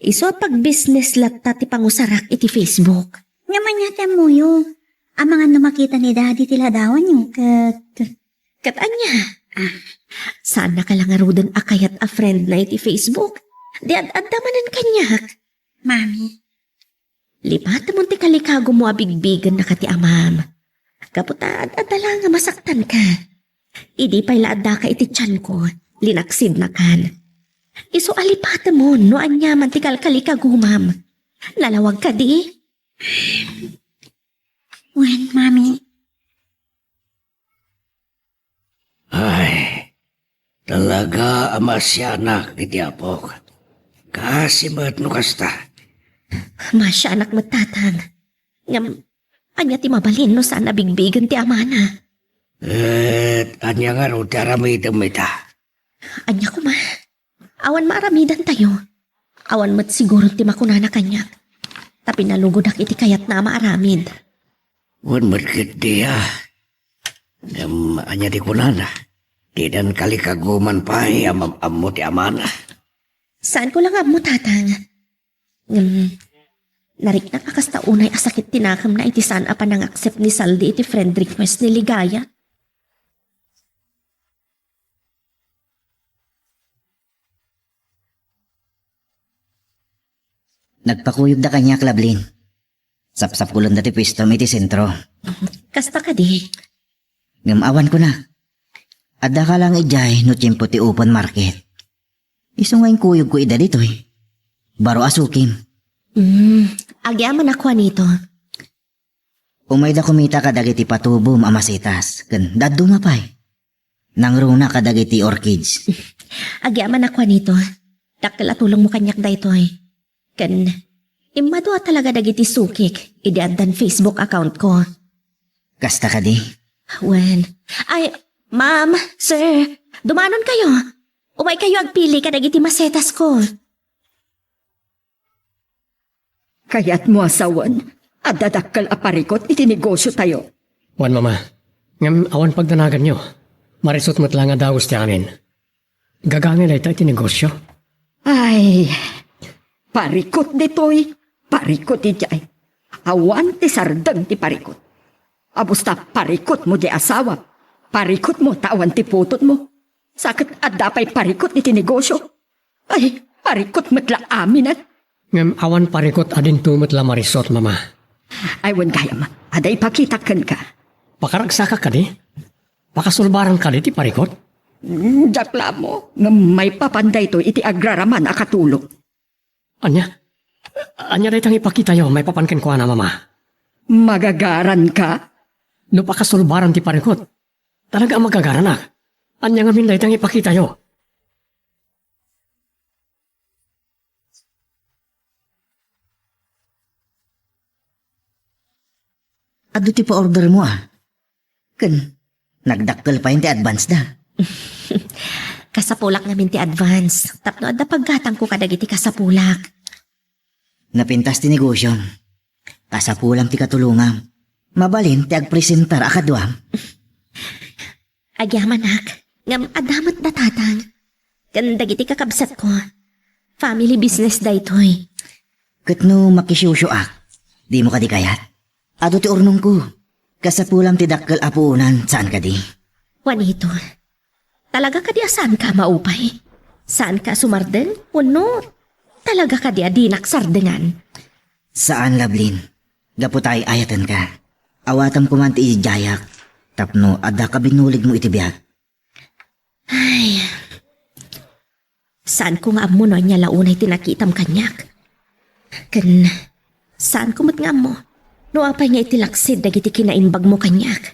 Iso pag business latta ti pangusarak iti Facebook. naman yata mo yo. Ang mga numakita ni daddy tiladawan niyo. Katanya. Saan na kalangarudan akayat a friend na iti Facebook? Di ad-adamanan kanyak. Mami, Lipat mo ti kalikago mo abigbigan na kati amam. Kaputa ad-adala nga masaktan ka. Idi pa'y laadda ka iti tiyan ko, linaksid na kan. Iso alipata mo no anyaman ti kalikago, ma'am. Nalawag ka di? when, mami, Ay, talaga amasyanak iti apok. Kasi ba't no kasta? Masya anak matatang. Ngam, anya ti mabalin no saan nabigbigan ti amana. Anya nga ro ti aramidam ita. Anya ko ma. Awan maaramidan tayo. Awan mat siguro ti makunana kanyak. Tapi nalugodak iti kayat na maaramid. Wan markit diya. Anya di kunana. Di dan kalikaguman pa amam ti amana. Saan ko lang mo tatang? Narik na kakasta unay asakit tinakam na iti saan apa nang accept ni Saldi iti friend request ni Ligaya. Nagpakuyog da kanya, Klablin. Sapsap kulon dati pwesto may ti sentro. Kasta ka di. Ngamawan ko na. Adda ka lang ijay no tiyempo ti open market. Iso nga yung kuyog ko ida dito eh. Baro asukim. Agyaman ako nito. Umay da kumita kadagiti patubom amasitas. Kan daddo mapay. Nangruna kadagiti orchids. Agyaman ako nito. Dakkel at tulong mo kanyak da ito eh. Kan, imadwa talaga dagiti sukik. Ideandan Facebook account ko. Kasta ka di. Wen. Ay, ma'am, sir, dumanon kayo. Umay kayo agpili ka dagiti masetas ko. Kaya't mo asawan, at dadakkel aparikot iti negosyo tayo. Wan mama, ngam awan pagdanagan nyo. Marisot mo't lang nga dawos ti amin. Gagangin na ito iti negosyo. Ay, parikot ditoy, parikot ijay. Awan ti sardeng ti parikot. Abusta parikot mo di asawa. Parikot mo tawan ti putot mo. Sakit at dapay parikot iti negosyo. Ay, parikot matla aminat. Ngam awan parikot adin tumot la marisot mama. Ay, wan kayam, aday pakitakan ka. Pakaragsaka ka di? Pakasulbaran ka di ti parikot? Dakla mo, nga may papanday to iti agraraman akatulog. Anya? Anya da itang ipakita yo, may papankin ko na mama. Magagaran ka? No pakasulbaran ti parikot. Talaga magagaran na. Anya nga min da itang ipakita yo. Ado ti pa-order mo ah. Kan, nagdakkel pa yun ti advance da. Kasapulak namin ti advance. Tapno adda paggatang ko kadagiti kasapulak. Napintas ti negosyo. Kasapulam ti katulungam. Mabalin ti agpresentar akadwam. Agyaman nak, ngam adamat na tatang. Kan dagiti kakabsat ko. Family business da itoy. Kat no makisyusyo ak, di mo kadi kayat. Ado ti urnong ko. Kasapulam ti dakkel apuunan, saan ka di? Juanito, talaga ka di saan ka maupay? Saan ka sumarden? Uno, talaga ka di adinak sardengan. Saan, Lablin? Gaputay ayatan ka. Awatam ko man ti ijayak. Tapno, adda ka binulig mo itibiyag. Saan ko nga amuno niya launay tinakitam kanyak? Kan, saan kumot nga mo? No apay nga itilaksid na giti kinaimbag mo kanyak.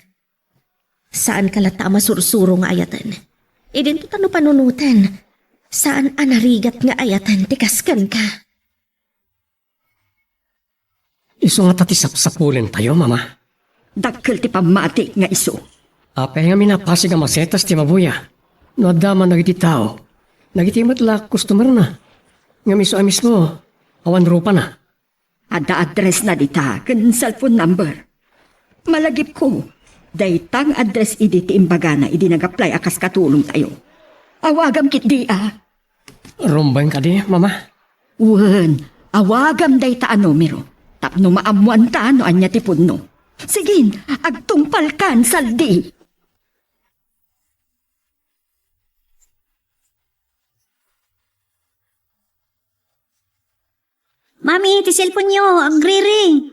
Saan kalata masursuro nga ayatan? Idin to tano panunutan. Saan anarigat nga ayatan tikaskan ka? Iso nga tatisap-sapulin tayo, mama. Dakkel ti pamati nga iso. Apay nga minapasig ang masetas ti mabuya. No adama nagiti tao. Nagiti matla customer na. Nga miso ay mismo, awan rupa na. Ada address na dita, kan cellphone number. Malagip ko, daytang address idi ti imbagana, idi nag-apply akas katulong tayo. Awagam kit di Rumbay ka di, mama. Wen, awagam dayta a numero. Tapno maamuan ta no anya ti punno. Sigin, agtungpal kan saldi. Mami, ti cellphone nyo, ang ring.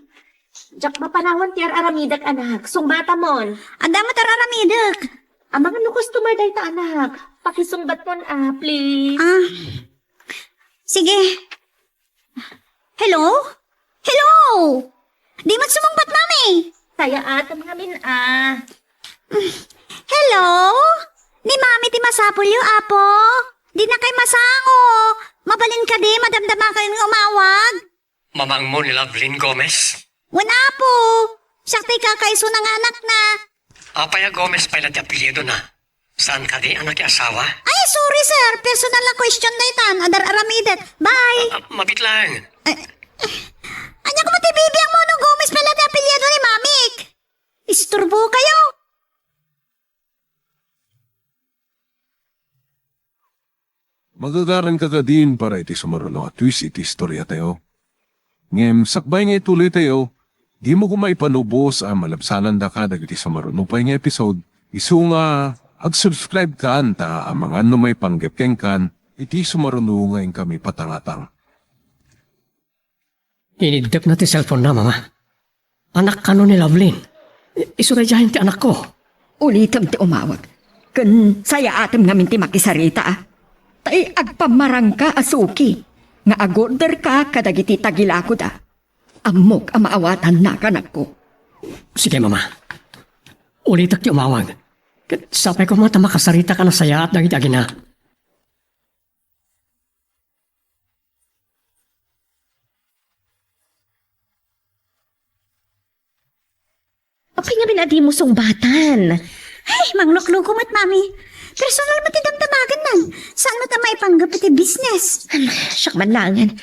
Jak mapanawan ti aramidak anak, sungbata mon. Anda mo tararamidak. Ang mga no customer day ta anak, pakisungbat mon please. Sige. Hello? Hello? Di mo sumungbat, mami. Saya atam ngamin Hello? Ni mami ti masapulyo, apo? Di na kay masango. Mabalin ka di, madamdama kayo ng umawag. Mamang mo ni Lovelyn Gomez. Wala po. Sakti kakaiso ng anak na. Apaya Gomez pala ti apelyido na. Saan ka di anak asawa? Ay, sorry sir. Personal na question na itan. Adar aramidet. Bye. Mabit lang. Anya ko matibibiyang mo nung Gomez pala ti apelyido ni mamik. Isturbo kayo. Magagaran ka ka din para iti sumaruno at twist iti istorya tayo. Ngem, sakbay nga ituloy tayo, di mo kumaipanubos ang malabsanan da ka dagiti sumaruno pa nga episode. Isu nga, ag-subscribe ka anta ang mga may panggepkeng kan, iti sumaruno nga kami patangatang. Inidap na ti cellphone na, mama. Anak ka no ni Lovelyn. Isuradyahin ti anak ko. Ulitam ti umawag. Kan saya atam ngamin ti makisarita Tay agpamarang ka asuki. Nga agorder ka kadagiti tagilakod Amok ang maawatan na kanak ko. Sige, mama. Ulitak ti umawag. Sapay ko mga makasarita ka na saya at dagiti agina. Apay nga binadi mo sungbatan. Ay, manglukluko mo't mami. Personal mo ti damdamagan nan. Saan mo ta maipanggap iti business? Siyak man langan.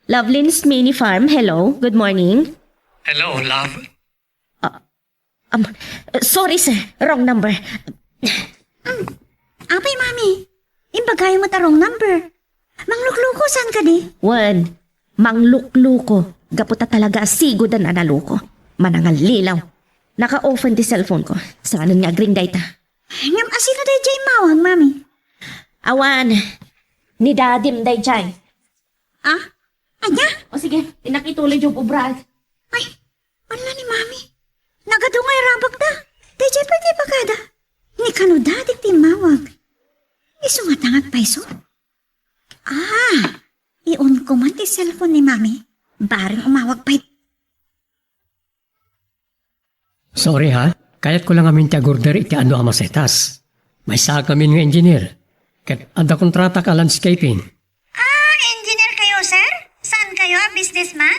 Lovelyn's Mini Farm, hello, good morning. Hello, love. Sorry sir, wrong number. Apay, mami. Imbagay mo ta wrong number. Manglukluko, saan ka di? Wan, manglukluko. Gaputa talaga asigo dan analuko. Manangal lilaw. Naka-open di cellphone ko. Saan nga green data? Ngam, asino day jay mawag, mami? Awan, ni dadim day jay. Anya? O sige, tinakituloy yung ubral. Ay, ala ni mami. Nagadungay rabag da. Day jay pwede pagkada. Ni kano dadik ti mawag. Iso nga tangag paiso. Iun ko man ti cellphone ni mami. Baring umawag pa. Sorry ha, kayat ko lang amin ti agorder iti ano amasetas. May sa kami nga engineer. Kat ada kontrata ka landscaping. Engineer kayo, sir? Saan kayo, businessman?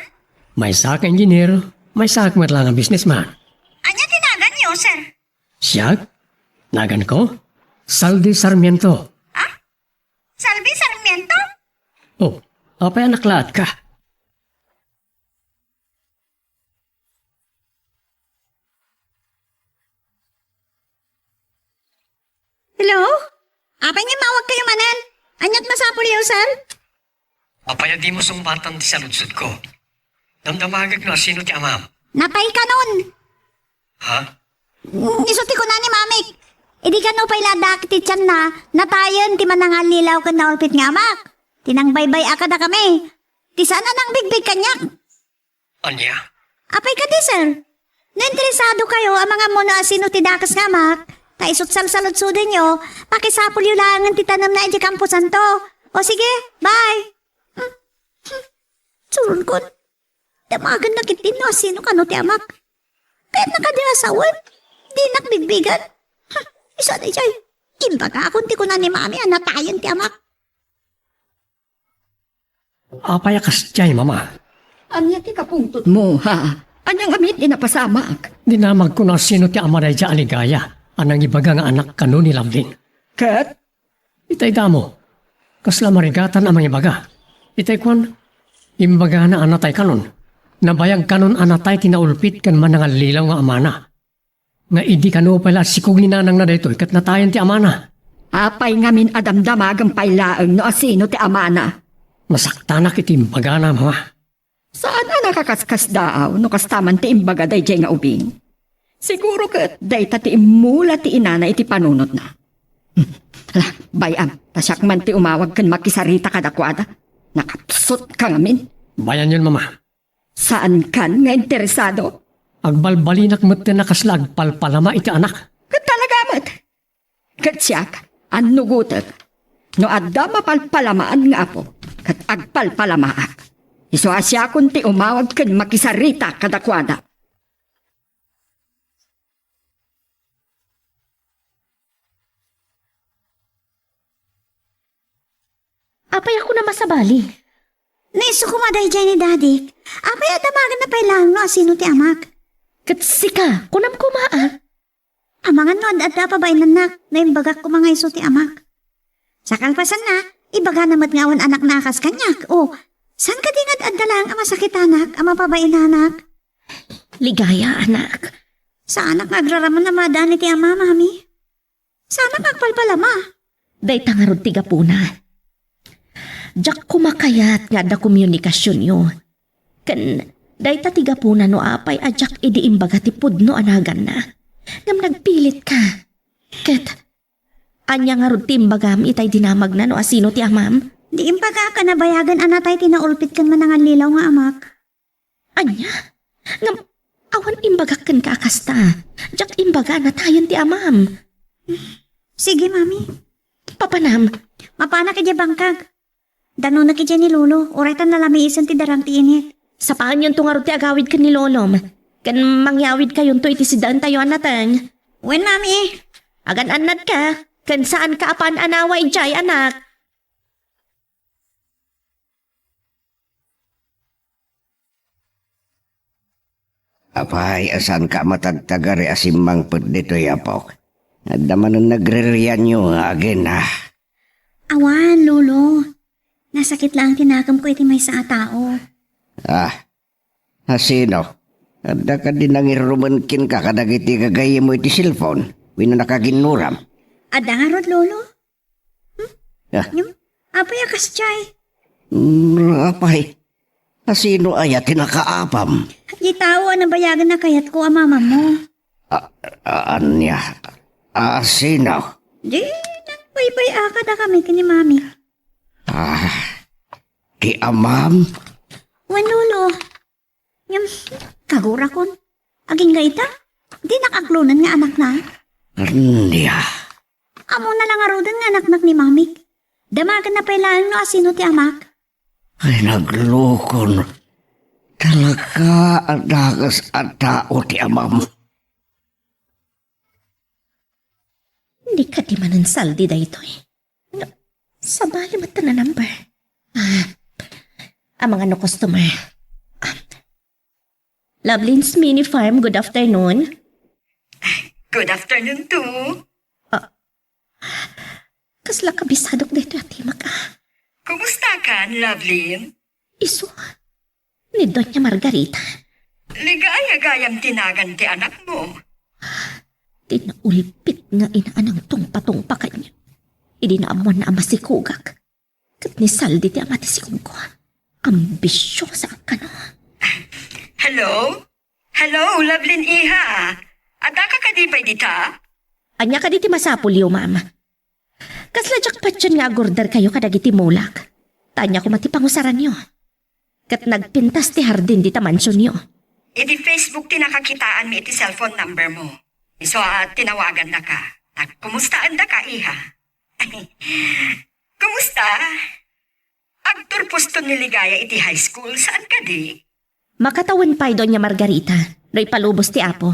May sa ka engineer, may sa ka lang ang businessman. Anya tinagan niyo, sir? Siya? Nagan ko? Saldi Sarmiento. Salvi Sarmiento? Oh, apay naklaat ka. Hello? Apay nga mawag kayo manan. Anyat masapul yaw, sir? Apaya di mo sumbatan sa lutsud ko. Damdamagag no sino ti amam. Napay ka nun. Ha? Isuti ko na ni mamik. Idi ka no pay ladak ti tiyan na natayan ti manangal lilaw ka na ulpit nga amak. Tinangbaybay akada kami. Ti sana nang bigbig kanyak. Anya? Apay ka di, sir. Nainteresado kayo ang mga mono asino ti dakas nga amak. Taisot salsalutsudin nyo. Pakisapul yung langan ti tanam na edi kampusan to. O sige, bye. Surun ko, damagan na kitin no, sino ka no ti amak. Kahit nakadiasawan, di nakbigbigan. Ha, isa na siya. Kimbaga akong ti ko na ni mami, anatayan ti amak. Apaya kas jay, mama. Anya ti kapungtot mo, ha? Anyang amit di napasamak. Dinamag ko na sino ti amaray ja aligaya. Anang ibaga nga anak kano ni Lamlin. Kat, Itay damo. Kasla marigatan amang ibaga. Itay kwan, imbaga na anatay kanon. Nabayag kanon anatay tinaulpit kan manangal lilaw nga amana. Nga idi kano pala sikog ni nanang na daytoy kat natayan ti amana. apay ngamin adamdamagang pailaang no asino ti amana. Masaktanak iti imbaga na, mama. Saan na nakakaskas daaw no kastaman ti imbaga day jay nga ubing? Siguro kat day ta ti imula ti inana iti panunot na. Hala, bayam, tasyak man ti umawag kan makisarita kadakwada. Nakapsot ka ngamin. Bayan yun, mama. Saan kan nga interesado? Agbalbalinak mo't nakaslag palpalama iti anak. Kat talagamat. Kat siyak, anugutak. No adda mapalpalamaan nga po, kat agpalpalamaak. Iso asya kun ti umawag kan makisarita kadakwada. Apay ako na masabali. Naiso kumaday dyan ni daddy. Apay damagan na pailaang no, sino ti amak. Katsika, kunam kumaa. Amangan no, at pa ba inanak, na imbagak ko mga iso ti amak. Sa kalpasan na, ibaga namat ngawan anak na akas kanyak. O, san ka tingad at dalang ama sakit anak, ama pa ba inanak? Ligaya, anak. Sa anak nagraraman na madani ti ama, mami. Sa anak agpalpalama. Day tangarod tiga puna. Diyak kumakayat nga da komunikasyon yo. Kan, day tatiga puna no apay adyak idi imbaga ti pudno anagan na. Ngam nagpilit ka. Ket, anya nga rod ti imbagam itay dinamag na no asino ti amam. Di impaga ka nabayagan anatay tinaulpit kan manangan lilaw nga amak. Anya? Ngam, awan imbagak kan kakasta. Diyak imbaga na tayon ti amam. Sige, mami. Papanam, Mapana ka dya bangkag. Dano na kidya ni Lolo, oretan na lamiisan ti darang ti init. sa paan yun tungarod ti agawid ka ni Lolom. Kan mangyawid kayon to iti sidaan tayo anatan. Wen, mami. Agan anad ka. Kan saan ka apan anaway jay anak. Apay, asan ka matagtagari asimang pud dito yapok. Nadaman nung nagre-riyan nyo, agin Awan, Lolo. Nasakit lang tinakam ko iti may sa tao. Asino? Ada ka din nangirumankin ka kadagiti kagaya mo iti cellphone. Wino nakaginuram. Ada nga rod, Lolo. Ah, Yung, apay akas jay. apay. Asino ay tinakaapam? Di tao ang nabayagan na kayat ko ang mama mo. Anya? Asino? Di, nagpaypay aka na kami kini mami. Ti amam? Wan, Lolo. Yung, kagura kon. Aging gaita. Di nakaklunan nga anak na. Anya? Amo na lang arudan nga anak ni mamik. Damagan na pailaan no asino ti amak. Ay naglukon. Talaga adagas at tao ti amam. Hindi ka di manan saldi da ito eh. No, sabali mata na number. Ang mga no customer. Lovelin's Mini Farm, good afternoon. Good afternoon too. Kasla kabisadok dito at timak Kumusta ka, Lovelyn? Iso, ni Doña Margarita. Ligaya-gayam tinagan ti anak mo. Tinaulpit nga inaanang tungpa-tungpa kanya. Idinaamon na ama si Kugak. Kat ni Saldi ti ama ti si Kugko. Ambisyosa ka no. Hello? Hello, Lovelyn iha. Ada ka kadipay dita? Anya ka di ti masapulyo, mama. Kasla jakpatyon nga agorder kayo kadagiti mulak. Tanya ko mati pangusaran nyo. Kat nagpintas ti hardin di tamansyon nyo. Iti Facebook ti nakakitaan mi iti cellphone number mo. So, tinawagan na ka. Kumusta anda ka, iha? Kumusta? Agtor pusto ni Ligaya iti high school. Saan ka di? Makatawan pa'y doon niya Margarita. No'y palubos ti Apo.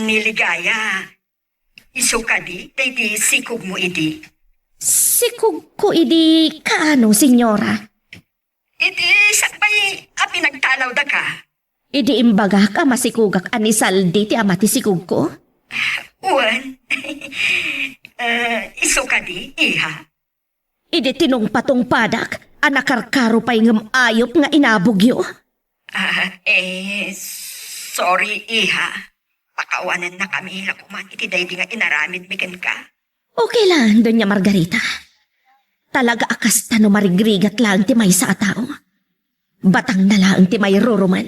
Ni Ligaya. Iso ka di? Day sikog mo iti. Sikog ko idi kaano, senyora? Iti sakbay pinagtanaw da ka. Idi imbaga ka masikugak anisaldi ti ama ti sikug ko? Uwan. Iso ka di, iha. Idi tinong patong padak, anakarkaro pa'y ngam ayop nga inabugyo. Sorry, iha. Pakawanan na kami lakuman iti day di nga inaramid mikan ka. Okay lang, doon niya Margarita. Talaga akas tano marigrigat lang ti may sa tao. Batang na lang ti may ruruman.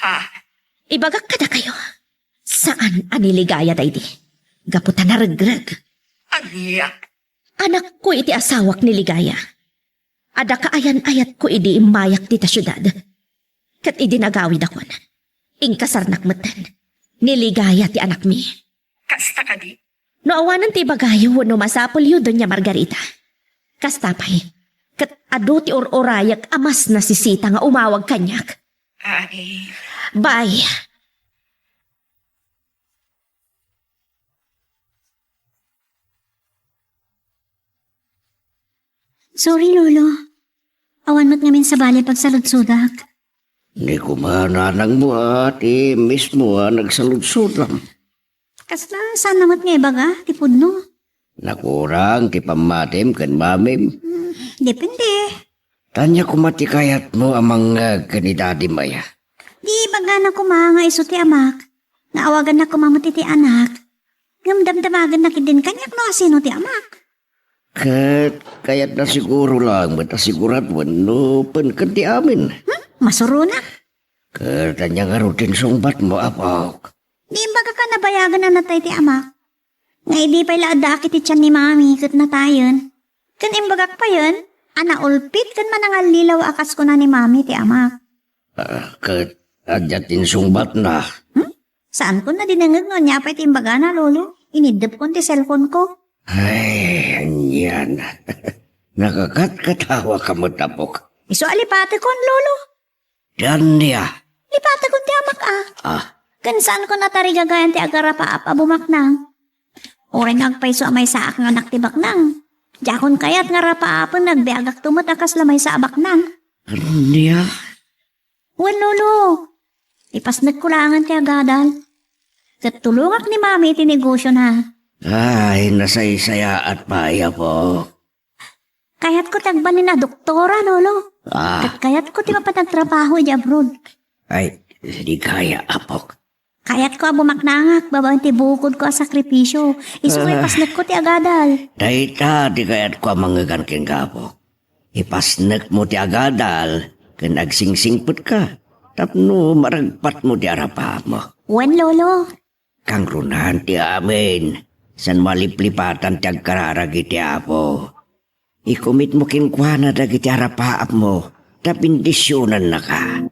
Ha? Ibagak kada kayo. Saan aniligaya day di? Gaputan na regreg. Aniya. Anak ko iti asawak ni Ligaya. Ada kaayan-ayat ko idi imayak ti ta syudad. Kat idi nagawid akon. Ingkasarnak matan. Niligaya ti anak mi. Kasta ka di? No awanan ti bagayo no masapol yu doon niya Margarita. Kastapay. Kat ado ti or-orayak amas na sisita nga umawag kanyak. Ay. Bye. Sorry, Lolo. Awan mo't ngamin sa bali pagsaludsudak. Hindi ko mananang mo ati mismo nagsaludsulam. Kasla, saan namat nga ibaga, tipudno? Nakurang ti pamatim kan mamim. Depende. Tanya ko matikayat mo amang kanidadi maya. Di baga na kumanga iso ti amak. Naawagan na kumamot ti anak. Ngamdamdamagan na kidin kanyak no asino ti amak. Kayat na siguro lang, matasigurat mo, no, pankanti amin. Masurunak. Tanya nga rutin sungbat mo, apok. Di baga ka nabayagan na natay ti amak. Nga hindi pa ilaadaki ti tiyan ni mami kat natayon. Kan imbagak pa yun, anaulpit kan manangalilaw akas ko na ni mami ti amak. Adyatin sungbat na. Saan ko na dinangag no niya pa ti imbaga na, Lolo? Inidip ko ti cellphone ko. Ay, anyan. Nakakatkatawa ka mo, tapok. Iso alipate kon, Lolo. Diyan niya. Lipate kon ti amak Kan saan ko natarigagayan ti agarapa bumaknang. Oray nagpaiso amay saak nga anak ti baknang. Jakon kayat nga rapaapon nagbiagak tumot akas lamay sa abaknang. Niya? Wan, Lolo. Ipasnag kulangan ti agadal. Katulungak ni mami ti negosyo na. Ay, nasaysaya at paya po. Kayat ko tagban ni na doktora, Lolo. Kat kayat ko ti mapatagtrabaho di abroad. Ay, di kaya, apok. Kayat ko bumaknangak, babang ti bukod ko a sakripisyo. Isuray pasnag ko ti agadal. Dahita, di kaya't ko mangagan king kapok. Ipasnak mo ti agadal, kan agsingsingput ka. Tapno, maragpat mo ti arapa mo. Wan, Lolo. Kang runahan ti amin. San maliplipatan ti agkararagi ti apo. Ikumit mo kinkwana dagiti arapaap mo. Tapindisyonan na ka.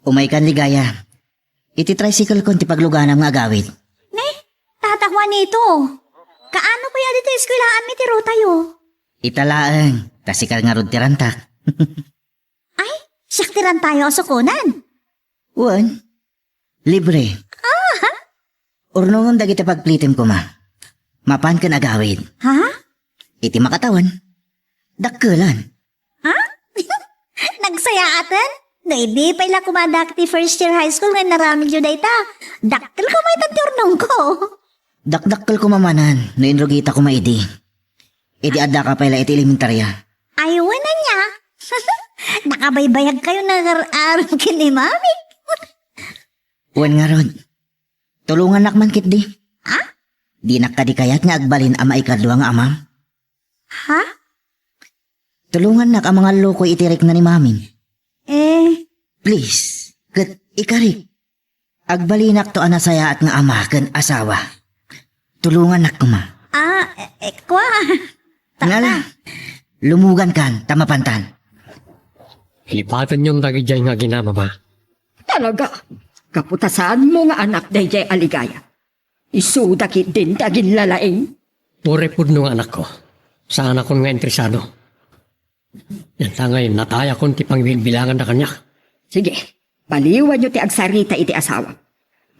Umay kan Ligaya. Iti tricycle kon ti pagluganam nga agawid. Tatakwa nito. Kaano kaya dito eskwilaan mi ti tayo? Italaang, tasikal nga rod ti rantak. Ay, saktiran tayo sukunan. Wan, libre. Urnungon dagiti pagplitim ko ma. Mapan kan agawid. Ha? Iti makatawan. Dakkelan. Ha? Nagsaya atan? Naibi pa ila kumadak ti first year high school nga naramid yun dayta. Daktil ko may taturnong ko. Dakdakkel ko mamanan, no inrogita ko maidi. Iti adda ka pala iti elementarya. Ayaw na niya. Nakabaybayag kayo nag-araw kini mami. Wan nga rod. Tulungan nakman kit di. Ha? Di nakadikayat nga agbalin ama ikadwa nga amam. Ha? Tulungan nak ang mga loko itirik na ni mamin. Please, kat ikarik. Agbalinak to anasaya at nga ama kan asawa. Tulungan nak kuma. Kwa. Ngala, lumugan kan, tamapantan. Lipatan yung dagijay nga ginama ba? Talaga. Kaputasan mo nga anak dayjay aligaya. Isudakit din dagin lalaing. Pure pudno nga anak ko. Saan ako nga interesado. Yan tangay, nataya kon ti pangbilangan na kanya. Sige, paliwan nyo ti agsarita iti asawa.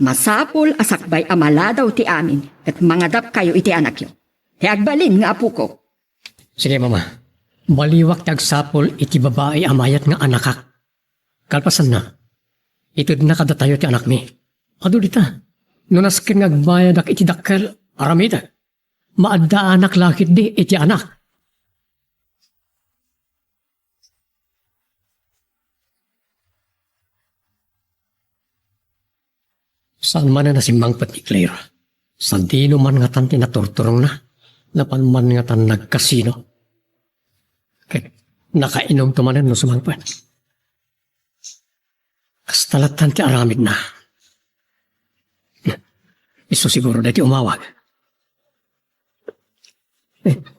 Masapol asakbay amala daw ti amin at mangadap kayo iti anak yo. Ti agbalin nga apo ko. Sige mama, baliwak ti agsapol iti babae amayat nga anakak. Kalpasan na, itod na kada tayo ti anak mi. Ado dita, nunaskin nga agbayad ak iti dakkel aramida. Maadda anak lakit di iti anak. Saan man na nasimbang pati Claire? Sa dino man nga tan tinaturturong na, napan man nga tan nagkasino. Kaya nakainom tumanan no sumangpan. Kastalatan ti aramid na. Iso siguro dati umawag.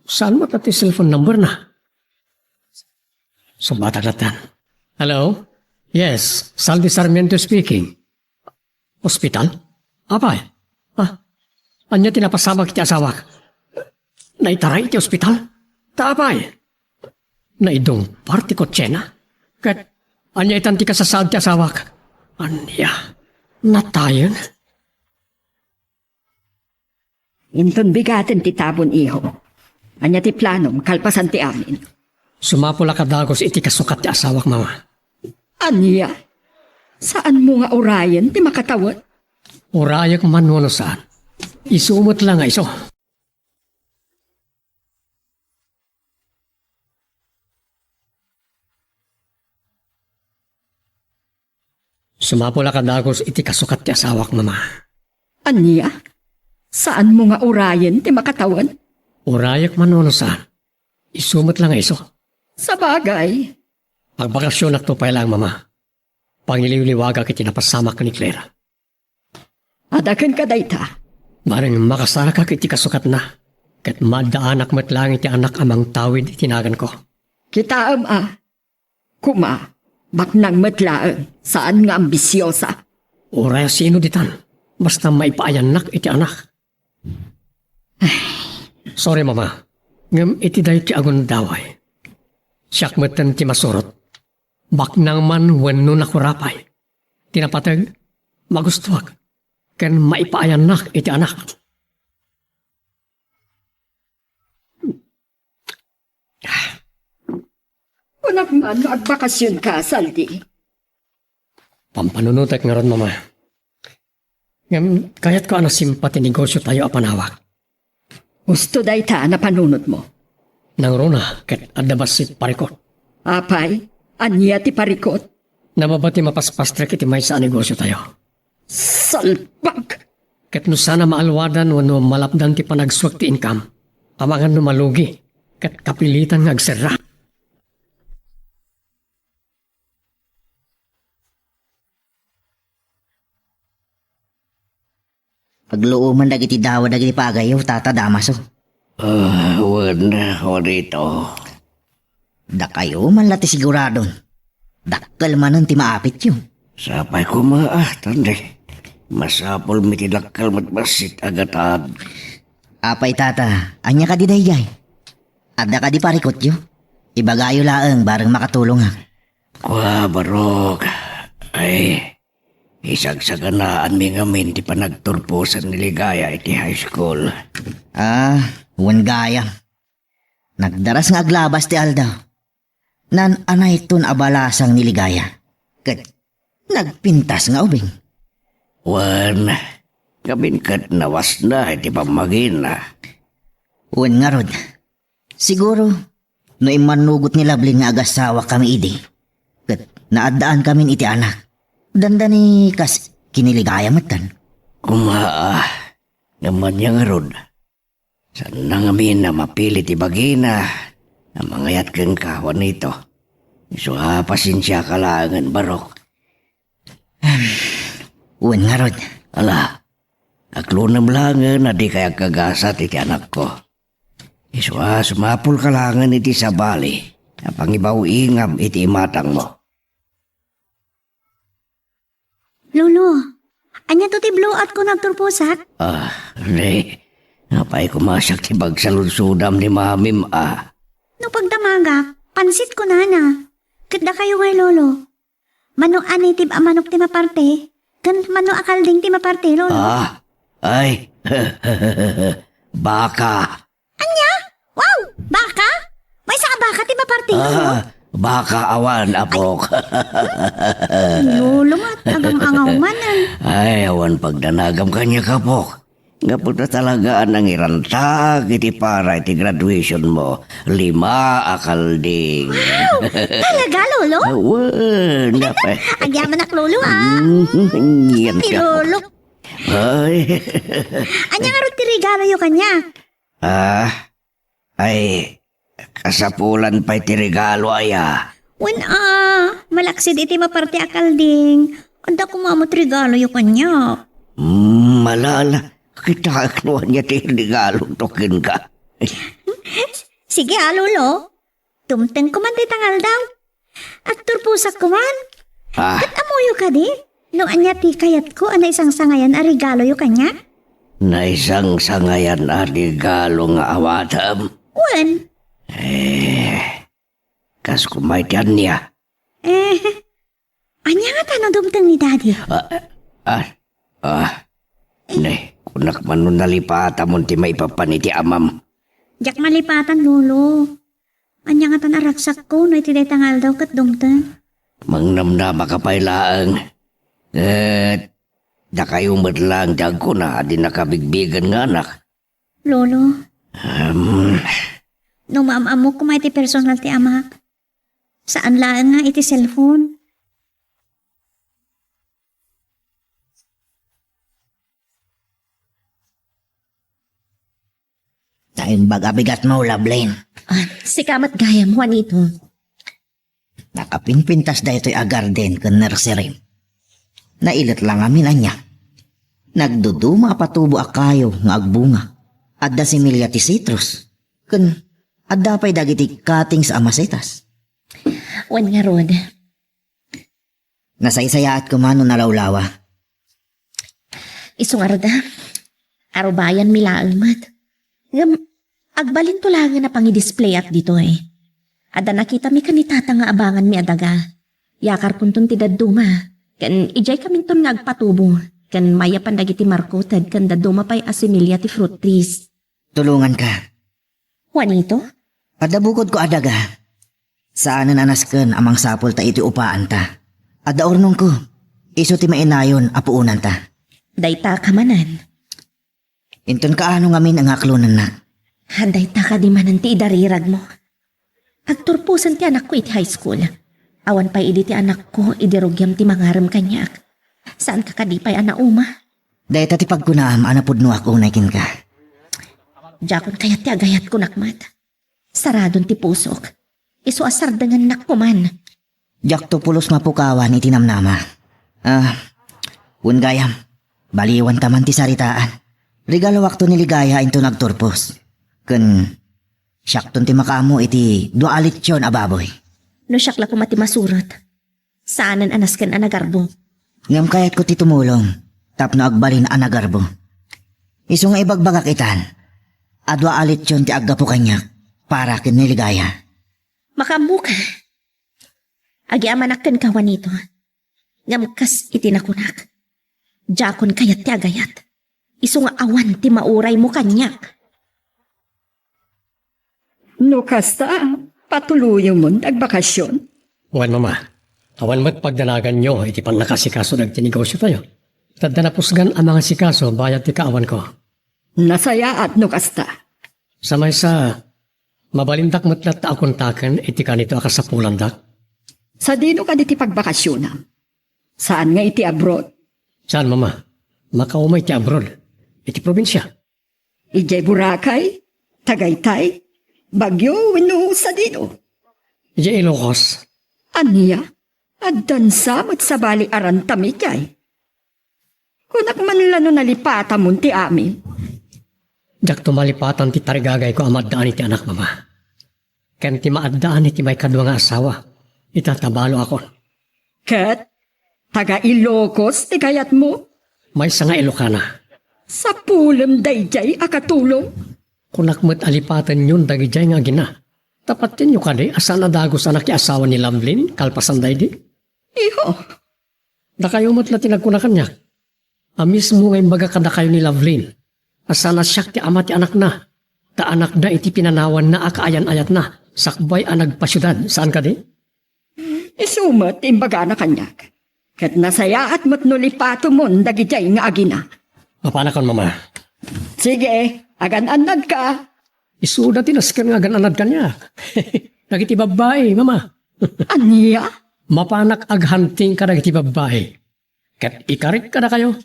Saan mo pati cellphone number na? So batalatan. Hello? Yes, Salvi Sarmiento speaking. Hospital? Apay? Anya tinapasabak ti asawak? Naitaray ti hospital? Taapay? Naidong party ko tsena? Kat anya itan ti kasasad ti asawak? Anya? Natayon? Inton bigatin ti tabon iho. Anya ti planom kalpasan ti amin. Sumapula ka dagos iti kasukat ti asawak, mama. Anya? Saan mo nga orayan ti makatawat? Urayak man wano saan. Isumot lang nga iso. Sumapula ka dagos iti kasukat ti asawak, mama. Anya? Saan mo nga orayan ti makatawan? Urayak man wano saan. Isumot lang nga iso. Sa bagay. Pagbakasyon at tupay lang, mama. Pangiliwliwaga kiti napasamak ni Clara. Adakan ka dayta. Barang makasara ka kiti kasukat na. Kat madaanak met lang iti anak amang tawid itinagan ko. Kita Kuma, baknang matlaan. Saan nga ambisyosa? Uraya sino ditan. Basta maipaayanak iti anak. Sorry, mama. Ngam iti dahi ti agon daway. Siyak metan ti masurot. Baknang man wenno nakurapay. Tinapatag, magustuwag. Ken maipaayanak iti anak. Unak man agbakasyon ka, Saldi. Pampanunutek nga ron, mama. Ngam, kaya't ko ano simpati negosyo tayo apanawak. Gusto dayta na panunod mo. Nang runa, ket adabas si parikot. Apay, anya ti parikot. Nababati mapaspastrek iti may sa negosyo tayo. Salpag! Ket no sana maalwadan wano malapdan ti panagswag ti income. Amangan no malugi. Ket kapilitan nga agserra. Pagluuman dagiti dawa dagiti pagayo, tata damaso. Huwag na ako rito. Da kayo man lati siguradon. Dakkel manan ti maapit yun. Sapay ko tanda. Masapol mitilakal matbasit agatad. Apay tata, anya ka di dayjay. Adda ka di parikot yun. Ibagayo laeng bareng makatulong ha. Kwa barok. Ay, isagsagan na mi ngamin di pa nagturpusan ni Ligaya iti high school. Wan gaya. Nagdaras nga aglabas ti Aldaw. Nan anay ton abalasang niligaya. Kat nagpintas nga ubing. Wan, kabinkat nawas na iti pamagin na. Wan nga rod. Siguro, no imanugot ni Labling nga agasawa kami idi. Kat naadaan kami iti anak. Danda ni kas kiniligaya matan. Naman yang rod. Saan na ngamin na mapilit ibagina na mangayat kang kawan nito. So pasensya ka langan barok. Wan nga rod. Ala, aklunam langan na di kaya kagasat iti anak ko. Iso sumapul ka langan iti sabali na pangibaw ingam iti imatang mo. Lolo, anya to ti blowout ko nagturpusak? Hindi. Napay kumasyak ti bagsaludsudam ni mamim No pagdamaga, pansit ko na. Kada kayo ngay lolo. Mano anitib a manok ti maparte. Kan mano akalding ti maparte, lolo. Ay, baka. Anya? Wow! Baka? May saka baka ti maparte, lolo. Baka awan, apok. Lolo nga, agang-angaw manan. Ay, awan pagdanagam kanya kapok. Nga po na talaga ang irantag iti para iti graduation mo. 5 akalding. Talaga, lolo? Awan, napay. Agyaman ak lolo, Yan Ti ka. lolo. Ay. Anya nga rin ti regalo yo kanya. Ay, kasapulan pa iti regalo aya. Wen malaksid iti maparte akalding. Anda kumamot regalo yo kanya. Malala. Kita aknuan niya ti regalo tokin ka. Sige lolo. Tumteng ko man ti tangal daw. At turpusak ko man. At amuyo ka di. No anya ti kayat ko ana isang sangayan a regalo yo kanya. Na isang sangayan na regalo nga awatam. Wen. Kas kumaitian niya. Anya nga tanong dumteng ni daddy. Ne, kunak man nun nalipata mo ti maipapaniti amam. Jak malipatan lolo. Anya nga tan araksak ko no iti day tangal daw kat dumteng. Mangnamnama ka pailaang. Da kayo madlang dag ko na di nakabigbigan nga anak. Lolo. No maam-amo kumay ti personal ti amak. Saan lang nga iti cellphone? Dahil bagabigat mo, Loveline. Si kamat gayam, Juanito. Nakapinpintas da ito'y agarden kan nursery. Nailit lang amin anya. Nagduduma patubo akayo nga agbunga. Adda similya ti citrus. Kan adda pa'y dagiti cutting sa amasetas. Wan nga rod. Nasaysayaat ko man no nalawlawa. Isong arda. Arubayan milaang mat. Agbalin to lang na pangi-display at dito eh. Ada nakita mi kanitata nga abangan mi adaga. Yakar kuntun ti dadduma. Kan ijay kami ton nga agpatubo. Kan maya pandagiti markotad kan dadduma pa'y asimilya ti fruit trees. Tulungan ka. Juanito? Adda bukod ko adaga. Saan nanasken amang sapol ta iti upaan ta. Adda ornong ko. Iso ti mainayon apuunan ta. Dayta kamanan. Inton kaano ngamin ang haklunan na. Handay ta ka di manan ti idarirag mo. Agturpusan ti anak ko iti high school. Awan pa'y idi ti anak ko idirugyam ti mangaram kanyak. Saan ka kadipay ana uma? Dahil ti pagkunaam anapudno ako naikin ka. Jakon kayat ti agayat ko nakmat. Saradon ti pusok. Iso asardangan nakkuman. Jak to pulos mapukawan iti namnama. Gayam, baliwan taman ti saritaan. Regalo wakto ni ligaya into nagturpos. Kun syakton ti makamo iti dualit yon ababoy. No syakla ko mati masurot. Saanan anas kan anagarbo. Ngam kayat ko ti tumulong. Tapno agbalin anagarbo. Iso nga ibagbagak itan. Adwa alit yon ti aggapo kanyak. Para kin ni ligaya. Makamuka. Agiamanak kan kawan ito. Ngam kas itinakunak. Jakon kayat ti agayat. Iso nga awan ti mauray mo kanyak. No kasta, patuluyo mo nagbakasyon. Wan mama, awan mo't pagdanagan nyo, iti pan nakasikaso nagtinegosyo tayo. Tadda na pusgan ang mga sikaso, bayad ti kaawan ko. Nasaya at no kasta. Samay sa mabalindak mo't lat akuntaken, iti kanito akasapulandak. Sa dino ka di ti pagbakasyon. Saan nga iti abroad? Saan mama? Makaumay ti abroad. Iti probinsya. Ijay Boracay, Tagaytay, Bagyo, wino sa dino. Iti Ilocos. Aniya, at dansamot sa bali aran tamikay. Kunak man lano nalipata mo ti amin. Jak tumalipatan ti tarigagay ko amadaan iti anak mama. Ken ti maadaan iti may kadwa nga asawa. Itatabalo ako. Kat, taga Ilocos ti kayat mo. May nga Ilocana. Sa pulam dayjay akatulong. Kunakmat alipatan yun dagijay nga gina. Tapatin nyo kadi asa na dagos anak yung asawa ni Lamlin, kalpasan day di. Iho, Da kayo mo't na tinagkunakan niya. Amis mo ngayon baga kada kayo ni Lavlin. Asa na siya ti ama ti anak na. Ta anak na iti pinanawan na akaayan-ayat na. Sakbay ang nagpasyudad. Saan ka di? isumat imbaga na kanyak. Kat nasaya at matnulipato mon dagijay nga agina. Mapanakon mama. Sige, agan-anad ka. Isuda tinaskan nga gananad ka niya. Nagiti babae, mama. Aniya? Mapanak aghunting ka nagiti babae. Kat ikarit ka na kayo.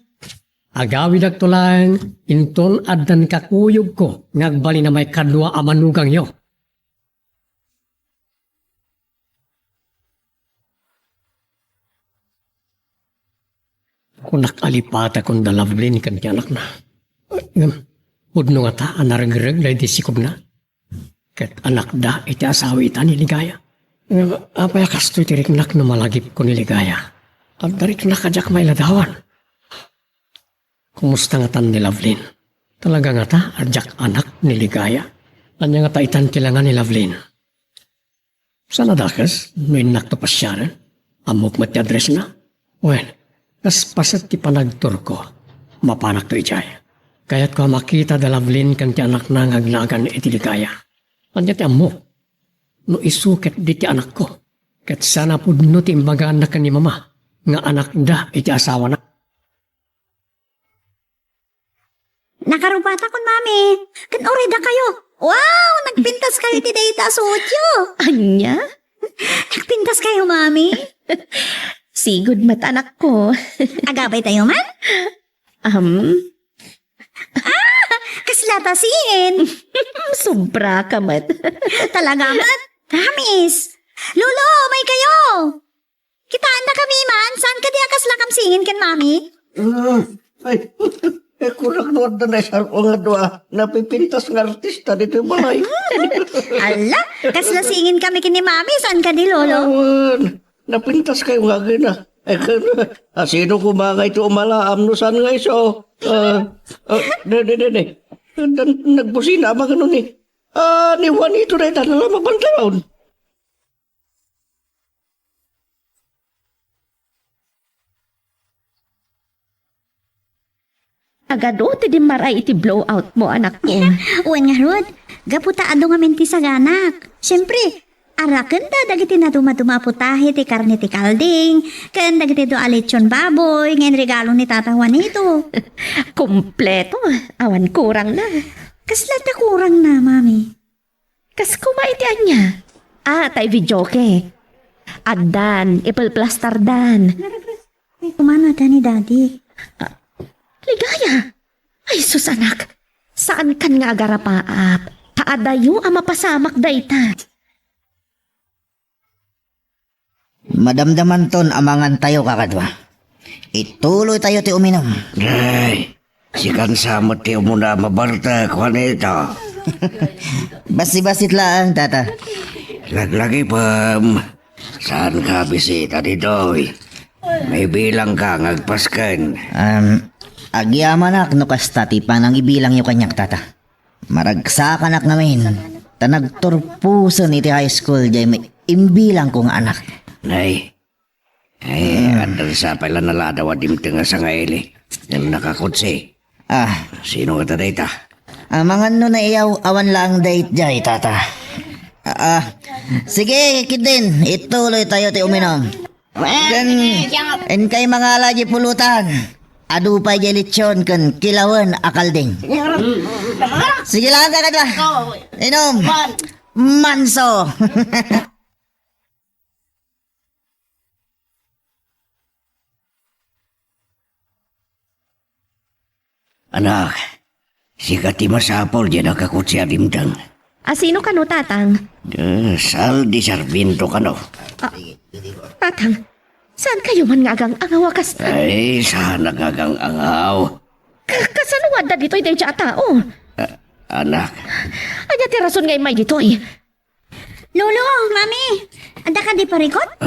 Agawid agtulang inton addan kakuyog ko ngagbali na may kadwa amanugang yo. Kung nakalipata kong dalawlin kan anak na. Udno nga ta, anarag-rag na iti sikob na. Kat anak da, iti asawi ita niligaya. Apaya kasto iti riknak na malagip ko niligaya. At darik na kadyak may ladawan. Kumusta nga tan ni Lavlin? Talaga nga ta, adyak anak niligaya. Anya nga ta itan kilangan ni Lavlin. Sana dakas, may nakto pasyaran. Amok mati address na. Well, kas pasat ti panagtur ko, mapanak to ijay. Kaya't ko makita da Lavlin kan ti anak na ngagnagan iti ligaya. Anya ti amok, no isuket di ti anak ko. Kat sana pudno ti imbagaan na kan ni mama, nga anak da iti asawa na. Nakarubata kon, mami. Kan oreda kayo. Wow, nagpintas kayo ti dayta sutyo. Anya? Nagpintas kayo, mami. Sigud mat anak ko. Agabay tayo man. Kaslatasin. Sobra ka mat. Talaga man. Promise. Lolo, may kayo. Kitaan na kami man. Saan ka di akas lakam singin kan, mami? Ay, kurang doon na sa nga doa. Napipintas ng artista dito yung balay. Ala, kasla singin kami kini mami. Saan ka di, lolo? Awan, napintas kayo nga gina. Sino kumangay ito umalaam no saan nga iso? Nagbusina mga ganun eh. Ni Juanito na ito na mabantaon. Agado ti di maray iti blowout mo anak ko. Uwan nga, Rod. Gaputa ado nga minti sa ganak. Siyempre, arakan da dagiti na dumadumaputahe ti karne ti kalding. Kan dagiti do alechon baboy. Ngayon regalo ni Tata Juanito. Kompleto. Awan kurang na. Kasla ta kurang na, mami. Kas kumaiti anya. Tay videoke. Addan, ipalplastar dan. Kumano da ni Daddy? Ligaya. Ay sus anak. Saan kan nga agarapaap? Kaadayo ang mapasamak dayta. Madamdaman ton amangan tayo kakadwa. Ituloy tayo ti uminom. Ay, si kansamot ti muna mabarta ko nito. Basi-basit lang, tata. Laglagi pam. Saan ka bisita dito? May bilang ka ngagpaskan. Agyamanak no kastati pa nang ibilang yung kanyak tata. Maragsakan namin. Tanagturpuson iti high school jay may imbilang kong anak. Nay, andal sa pala naladawa dimte nga sa ngaili. Yung nakakutsi. Sino ka data? Mga no na iyaw awan lang date jay tata. Sige kidin, ituloy tayo ti uminom. En kay mga alaji pulutan. Adu pa jelitsyon kan kilawan akalding. Sige lang ka kadwa. Inom. Manso. Anak, si Kati Masapol dyan nakakutsi adimtang. Sino ka no, tatang? Sal di Sarvinto ka no. Tatang, saan kayo man nga agang angawakas na? Ay, saan nagagang angaw? Kasanuad na dito'y day siya tao. Anak, Anya ti rason ngay may dito'y. Lolo, mami. Anda ka di parikot?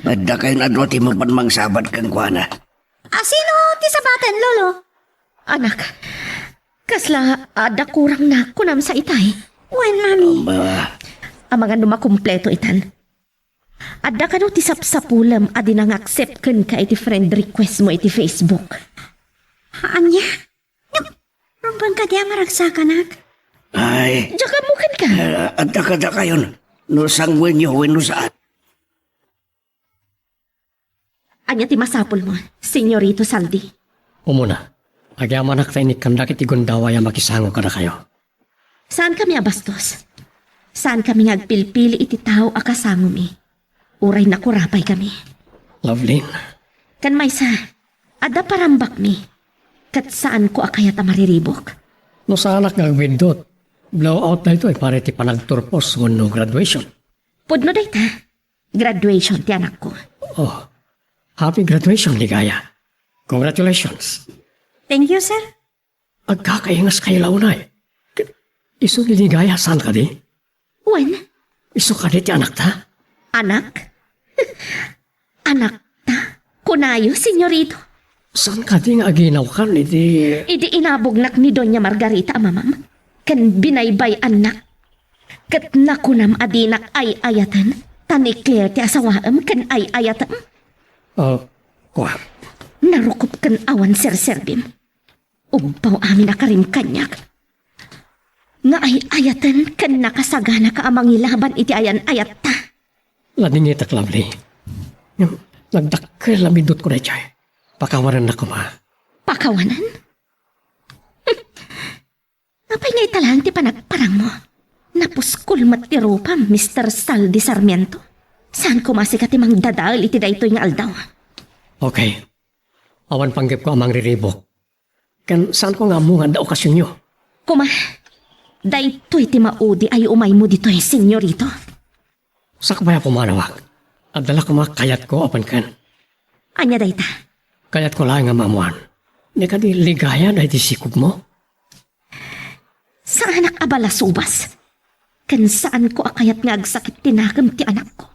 madda kayo na doon ti mapanmang sabat kang kuana. Sino ti sabatan, lolo? Anak, kasla ada kurang na kunam sa itay. Wen, mami. Ba, Ang mga numakumpleto itan. Ada ka no ti sapsapulam adi nang accept kan ka iti friend request mo iti Facebook. Anya? Rumpang ka diya maragsakan, nak. ay, Diyan ka mukan ka. at daka yun. No sangwen nyo, no saan. Anya ti masapul mo, Senyorito Saldi. Umuna, agyaman na kainik kandak iti gundaway ang makisango ka na kayo. Saan kami abastos? Saan kami ngagpilpili iti tao akasango mi? Uray na kurapay kami. Lovelyn, Kan may sa, ada parambak mi. Kat saan ko akayat mariribok? no saanak nga windot. Blowout na ito ay pare ti panagturpos no graduation. Pudno day ta. Graduation ti anak ko. Oh, happy graduation, Ligaya. Congratulations. Thank you, sir. Agkakaingas kayo launay. Iso ni Ligaya, saan ka di? Wen, Iso ka di ti anak ta? anak? Anak ta? Kunayo, senyorito. Saan ka di nga aginaw ka ni di... Idi inabugnak ni Doña Margarita, mamam. Kan binaybay anak. Kat nakunam adinak ay ayatan. Tani Claire ti asawaam kan ay ayatan. Oh, kuha. Narukop kan awan serserbim. Umpaw amin akarim kanyak. Nga ay ayatan kan nakasagana ka amang ilaban iti ayan ayat ta. Lading itak, Lovely. Yung nagdakkel lamindot ko na chay. Pakawaran na ko ma. Pakawanan? Apay nga italang ti panagparang mo. Napuskul matirupa, Mr. Saldi Sarmiento. Saan kumasikat imang dadaal iti daytoy nga aldaw? Okay. Awan panggip ko amang riribok. Kan saan ko nga mo nga da okasyon nyo? Kuma, daytoy ti maudi ay umay mo dito'y senyorito. Sakbaya pumanawag. At dala ko kayat ko apan kan. Anya dayta, Kayat ko lang nga mamuan. Di ka di ligaya na iti sikop mo? sa anak abala subas. Kan saan ko akayat nga agsakit tinakam ti anak ko.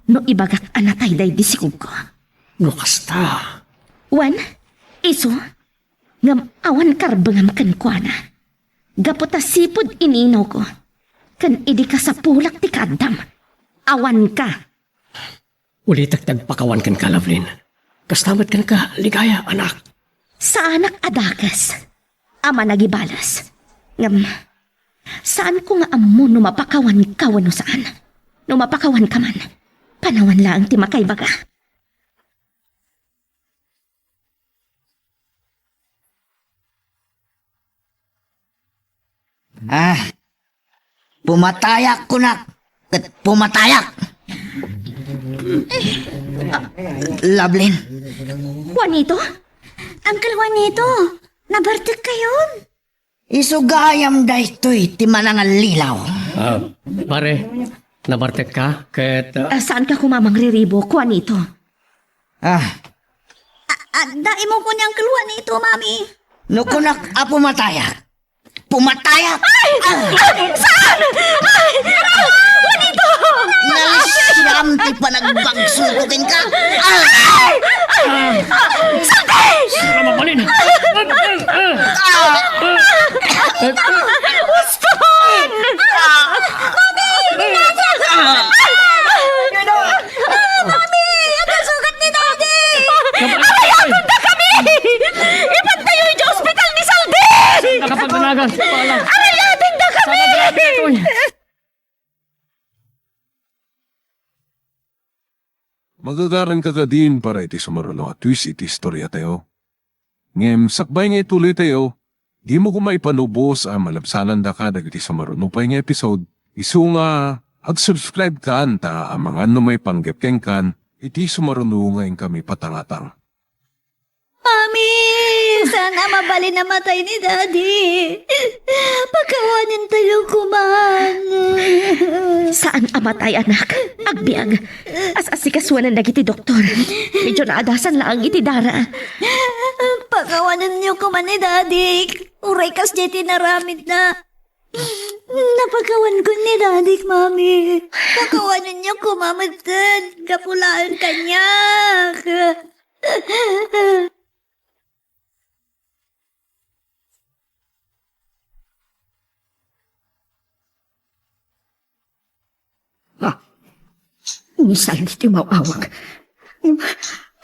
No ibagak anatay day disikog ko. No kasta. Wan, iso, ngam awan karbangam kan ko ana. Gapota sipod ininaw ko. Kan idi ka sa pulak ti kadam. Awan ka. Ulitak nagpakawan kan ka, Lovelyn. Kastamat kan ka, ligaya, anak. Sa anak adakas. Ama nagibalas. Ngam, saan ko nga amo no mapakawan ka wano saan? No mapakawan ka man. Panawan lang ti makaibaga. Pumatayak ko na. Kat pumatayak. Lovelyn, Juanito? Uncle Juanito, nabartik kayon. isugayam da ito'y timanangal lilaw. Pare, nabartek ka, ket... Saan ka kumamang riribo, Juanito? Dai mo ko ni Uncle Juanito, mami. Nukunak a pumatayak. Pumatayak! Saan? Juanito! Nalisyam ti panagbagsukutin ka. Mabalin! Sugat ni Daddy! Ipantayo yung hospital ni Saldi! Nakapagdanagan, paalam. Ayating na kami! Magagaran ka din para iti sumaruno at twist iti istorya tayo. Ngem, sakbay nga ituloy tayo, di mo kumaipanubos ang malabsanan da ka dagiti sumaruno pa nga episode. Isu nga, ag-subscribe ka anta ang mga may panggap keng kan, iti sumaruno ngayon kami patangatang. Mami, sana mabali na matay ni Daddy. Pagkawanin tayo kuman. Saan amatay anak? Agbiag. As-asikasuan ng dagiti doktor. Medyo naadasan lang iti dara. Pagkawanin niyo kuman ni Daddy. Uray kas jeti naramid na. Napagawan ko ni Daddy, Mami. Pagkawanin niyo kumamagdan. Kapulaan kanya. Ni Saldi ti mawawag.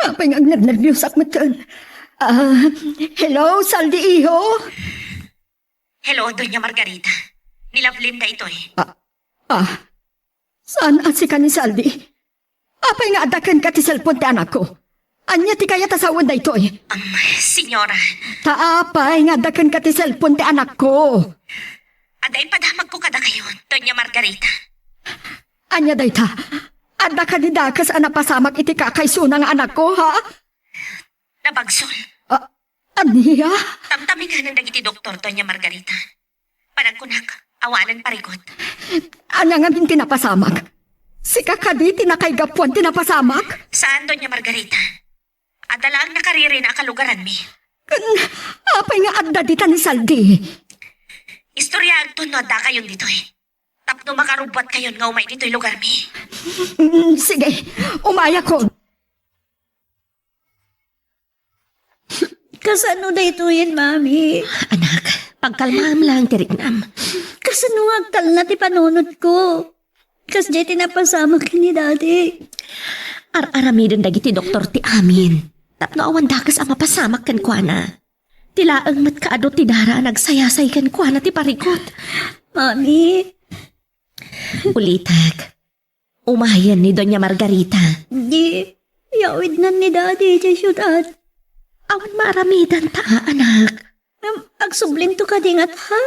Apay nga nervyos ak matan. Hello, Saldi iho? Hello, Doña Margarita. Nilavlin na ito eh. Saan asi ka ni Saldi? Apay nga adakan ka ti cellphone ti anak ko. Anya ti kaya tasawan da ito eh. Senyora, Taapay nga adakan ka ti cellphone ti anak ko. aday padamag ko kada kayo, Doña Margarita. Anya day ta? Ada ka ni dakas pasamak iti kakayso ng anak ko, ha? Nabagsol. Aniya? Tamtami nga nang dagiti doktor, Doña Margarita. Panagkunak, awanan parigot. Anya nga min tinapasamak? Si kakadi tinakaygapuan tinapasamak? Saan, Doña Margarita? Adala ang nakariri na kalugaran mi. Apay nga adda dita ni Saldi. Istorya agto no da kayon dito eh. Tapno makarubot kayon nga umay dito'y lugar mi. Sige, umaya ko. Kasano da ito yan, mami? Anak, pagkalmam lang tiriknam. Kasano agtal na ti panunod ko? Kas di tinapasama ka ni daddy. Ar-aramidon dagiti doktor ti amin. Tapno awan dakas ang mapasamak kan kuana. Tilaang mat kaado ti dara nagsayasay kan kuana ti parikot. Mami, Ulitak, umayan ni Doña Margarita. di, yawid na ni daddy sa syudad. Awan maaramidan ta, anak. Agsublinto ka dingat, ha?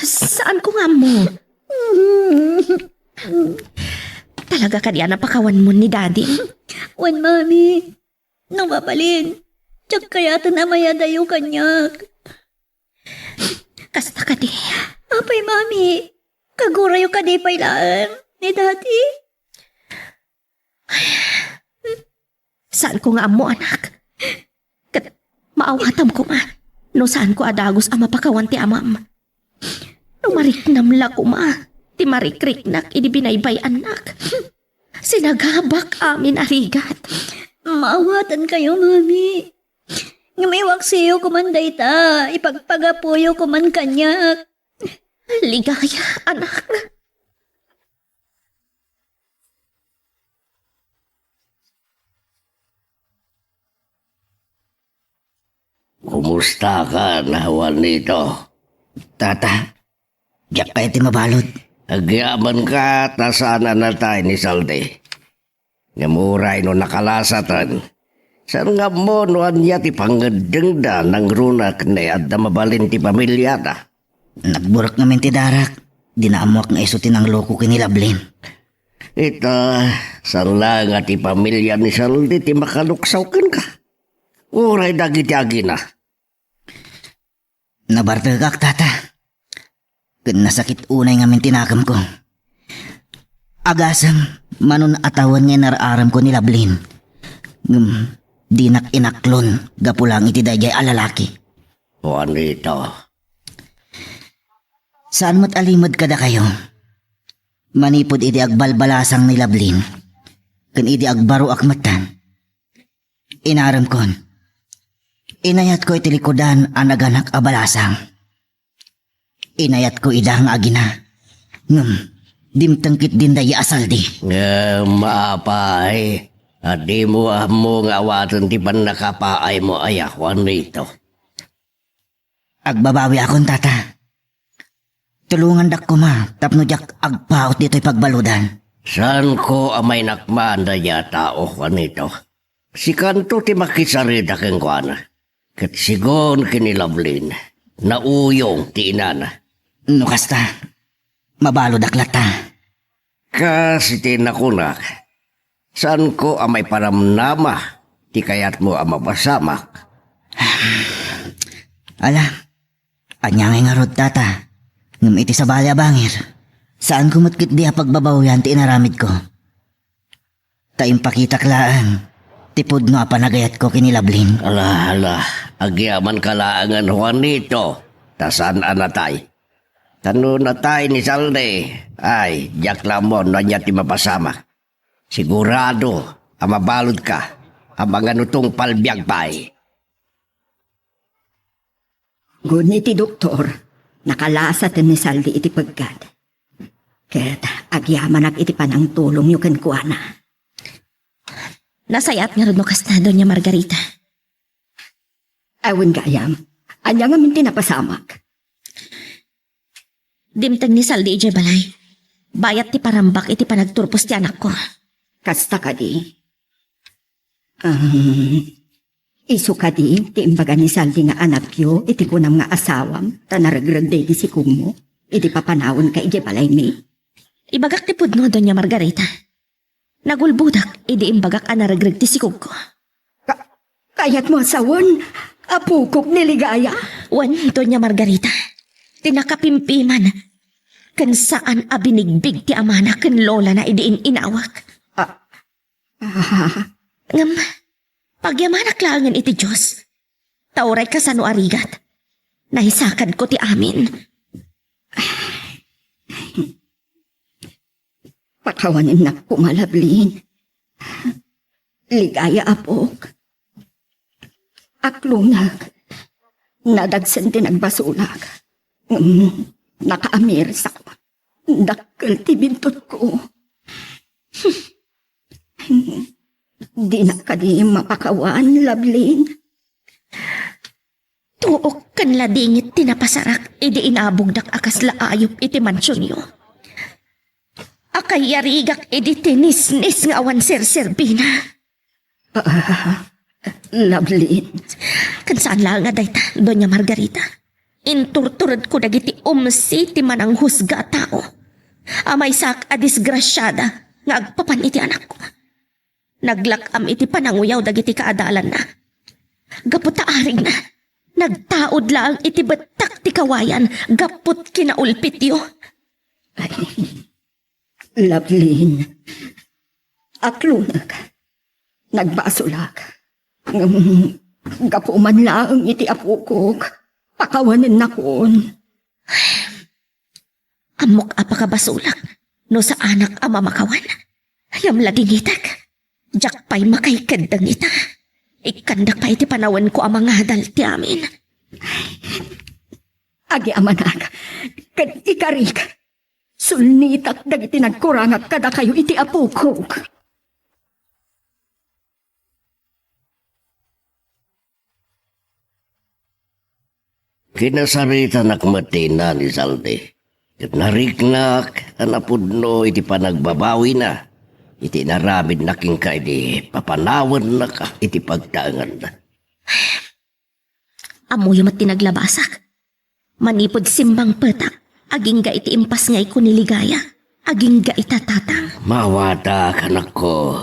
Saan ko nga mo? Talaga ka diyan napakawan mo ni daddy? Wan, mami. Nang mabalin. Tsak kaya tanamaya dayo kanyak. Kasta ka di. Apay, mami. Kagurayo ka di pailaan ni daddy. Saan ko nga mo, anak? Kat maawatam ko nga. No saan ko adagos ang mapakawan ti amam. No mariknam la ko ma. Ti marikriknak idi binaybay anak. Sinagabak amin arigat. Maawatan kayo, mami. Ngamiwak siyo kumanday ta. Ipagpagapuyo kuman kanyak. Ligaya, anak. Kumusta ka, nahawan nito? Tata, diyak kayo ti mabalod. Agyaman ka, tasana na tayo ni Saldi. Ngamuray no nakalasatan. Saan nga mo no anya ti pangadengda ng runak na adda mabalin ti pamilya ta? Nagburak namin ti darak. Dinaamuak nga isutin ang loko kinilablin. Ita, saan lang nga ti pamilya ni Saldi ti makaluksaw ka. Uray dagi-dagi na. Nabartagak, tata. Kun nasakit unay nga min tinakam ko. Agasam, manon atawan nga nararam ko nilablin. Dinak inaklon, gapulang iti dayay alalaki. O ano ito? Saan mo't alimod kada kayo? Manipod iti agbalbalasang nilablin. Kun iti agbaro akmatan. Inaram kon. Inayat ko iti likodan ang naganak abalasang. Inayat ko idang agina. Dimtangkit din daya asaldi. Nga maapay. At di mo mo nga awatan ti pan nakapaay mo ayakwan rito. Agbabawi akong tata. Tulungan dak ko ma, tapno jak agpaot dito'y pagbaludan. Saan ko amay nakmaan na ya tao kanito? Si kanto ti makisarida keng kuana. Kat sigon kinilablin. Nauyong ti inana. No kasta, mabalod aklata. Kasi tinakunak. Saan ko amay paramnama? Ti kayat mo amabasamak. Ala, anyangay nga rod tata. Ngam iti sa balya bangir. Saan kumutkit di pagbabawian ti inaramid ko? Taimpakitak laan. Tipod no apanagayat ko kinilablin. Ala, agyaman kalaangan Juanito. Tasan anatay. Tano natay ni Saldi. Ay, jak lamon na niya ti mapasama. Sigurado, amabalod ka. Ang nutong palbiyag pa'y. Ngunit ti doktor, nakalasat ni Saldi iti pagkad. Ket agyaman iti panang tulong yu ken kuana. Nasayat nga rin no kasta, Doña Margarita. Awan gayam, anya nga minti napasamak. Dimteng ni Saldi ije balay. Bayat ti parambak iti panagturpos ti anak ko. Kasta ka di. Isu ka di, ti imbaga ni Saldi nga anak yu, iti kunam nga asawam, ta naragrande di si kumo, iti papanawon ka ije balay mi. Ibagak ti pudno, Doña Margarita. Nagulbudak, idi imbagak anaragreg ti sikog ko. Kayat mo asawon, apukok niligaya. Wan, Doña Margarita. Tinakapimpiman. Kan saan abinigbig ti amana kan lola na idiin inawak. Ngam, pagyamanak langan iti Diyos. Tauray ka sa no arigat. Nahisakad ko ti amin. Patawanin na kumalablin. Ligaya apok. Aklunag. Nadagsan din nagbasulak. Nakaamir sa dakkel ti bintot ko. Di na ka di mapakawan, lablin. Tuok kan ladingit tinapasarak, idi inabugdak akas laayop iti mansyon yo. Akay yarigak idi tinisnis nga awan sir-serbina. Lablin. Kan saan lang nga dayta, Doña Margarita? Inturturad ko dagiti umsi ti manang husga tao. Amay sak a disgrasyada nga agpapan iti anak ko. Naglakam iti pananguyaw dagiti kaadalan na. Gapot taarig na. Nagtaod lang iti batak ti kawayan. Gapot kinaulpit yo. Lablin. Aklunag. Nagbasulak. Gapuman lang iti apukok. Pakawanin na kon. Amok apakabasulak. No sa anak ama makawan. Yam ladingitak. Jak pa'y makaikadang ita. Ikandak pa iti panawan ko ang mga hadal ti amin. Agi amanak. Kad ikarik. Sulnitak dagiti nagkurangak kada kayo iti apukok. Kinasarita nakmatina ni Saldi. Kat nariknak, anapudno iti panagbabawi na. Iti naramid na king ka iti papanawan na ka iti pagtaangan na. Amoy mat tinaglabasak. Manipod simbang petak. Aging ga iti impas ngay ko niligaya. Aging ga itatatang. Mawata kanak ko.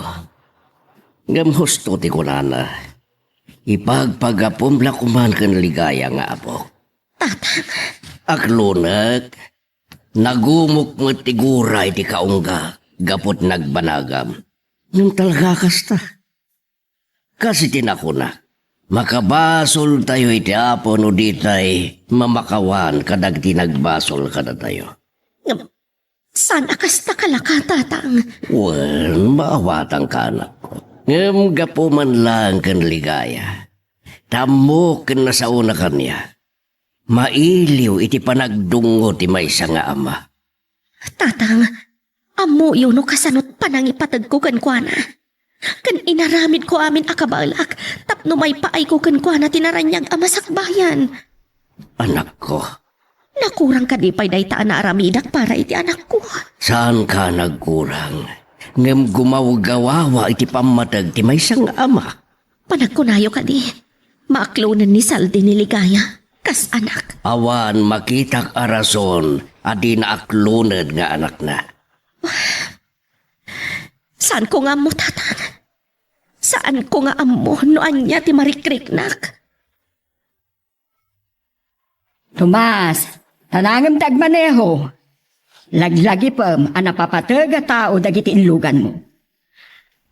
Ngam husto ti kunana. Ipagpagapumla kuman kan ligaya nga apo. Tatang. Aklunag, nagumok mo tigura iti kaungga, gapot nagbanagam. Nung talaga kasta. Kasi tinakuna, makabasol tayo iti apo no ditay mamakawan kadag tinagbasol kada tayo. Sana kasta kalaka, tatang. Well, maawatang ka anak ko. Ngam gapo man lang kan ligaya. Tamo kan nasauna kanya. Mailiw iti panagdungo ti maysa nga ama. Tatang, amo yun no kasanot panangipatag ko kan kuana. Kan inaramid ko amin akabalak, tapno may paay ko kan kuana tinaranyag amasakbayan. Anak ko, Nakurang ka di pa'y daytaan na aramidak para iti anak ko. saan ka nagkurang? Ngam gumawagawawa iti pamatag ti maysa nga ama. Panagkunayo ka di. Maaklonan ni Saldi ni Ligaya. Kas anak. Awan makitak arason adi na aklunad nga anak na. Saan ko nga mo, tatang? Saan ko nga amo no anya ti marikriknak? Tomas, tanangam tagmaneho. Laglagi pam, anapapataga tao dagiti inlugan mo.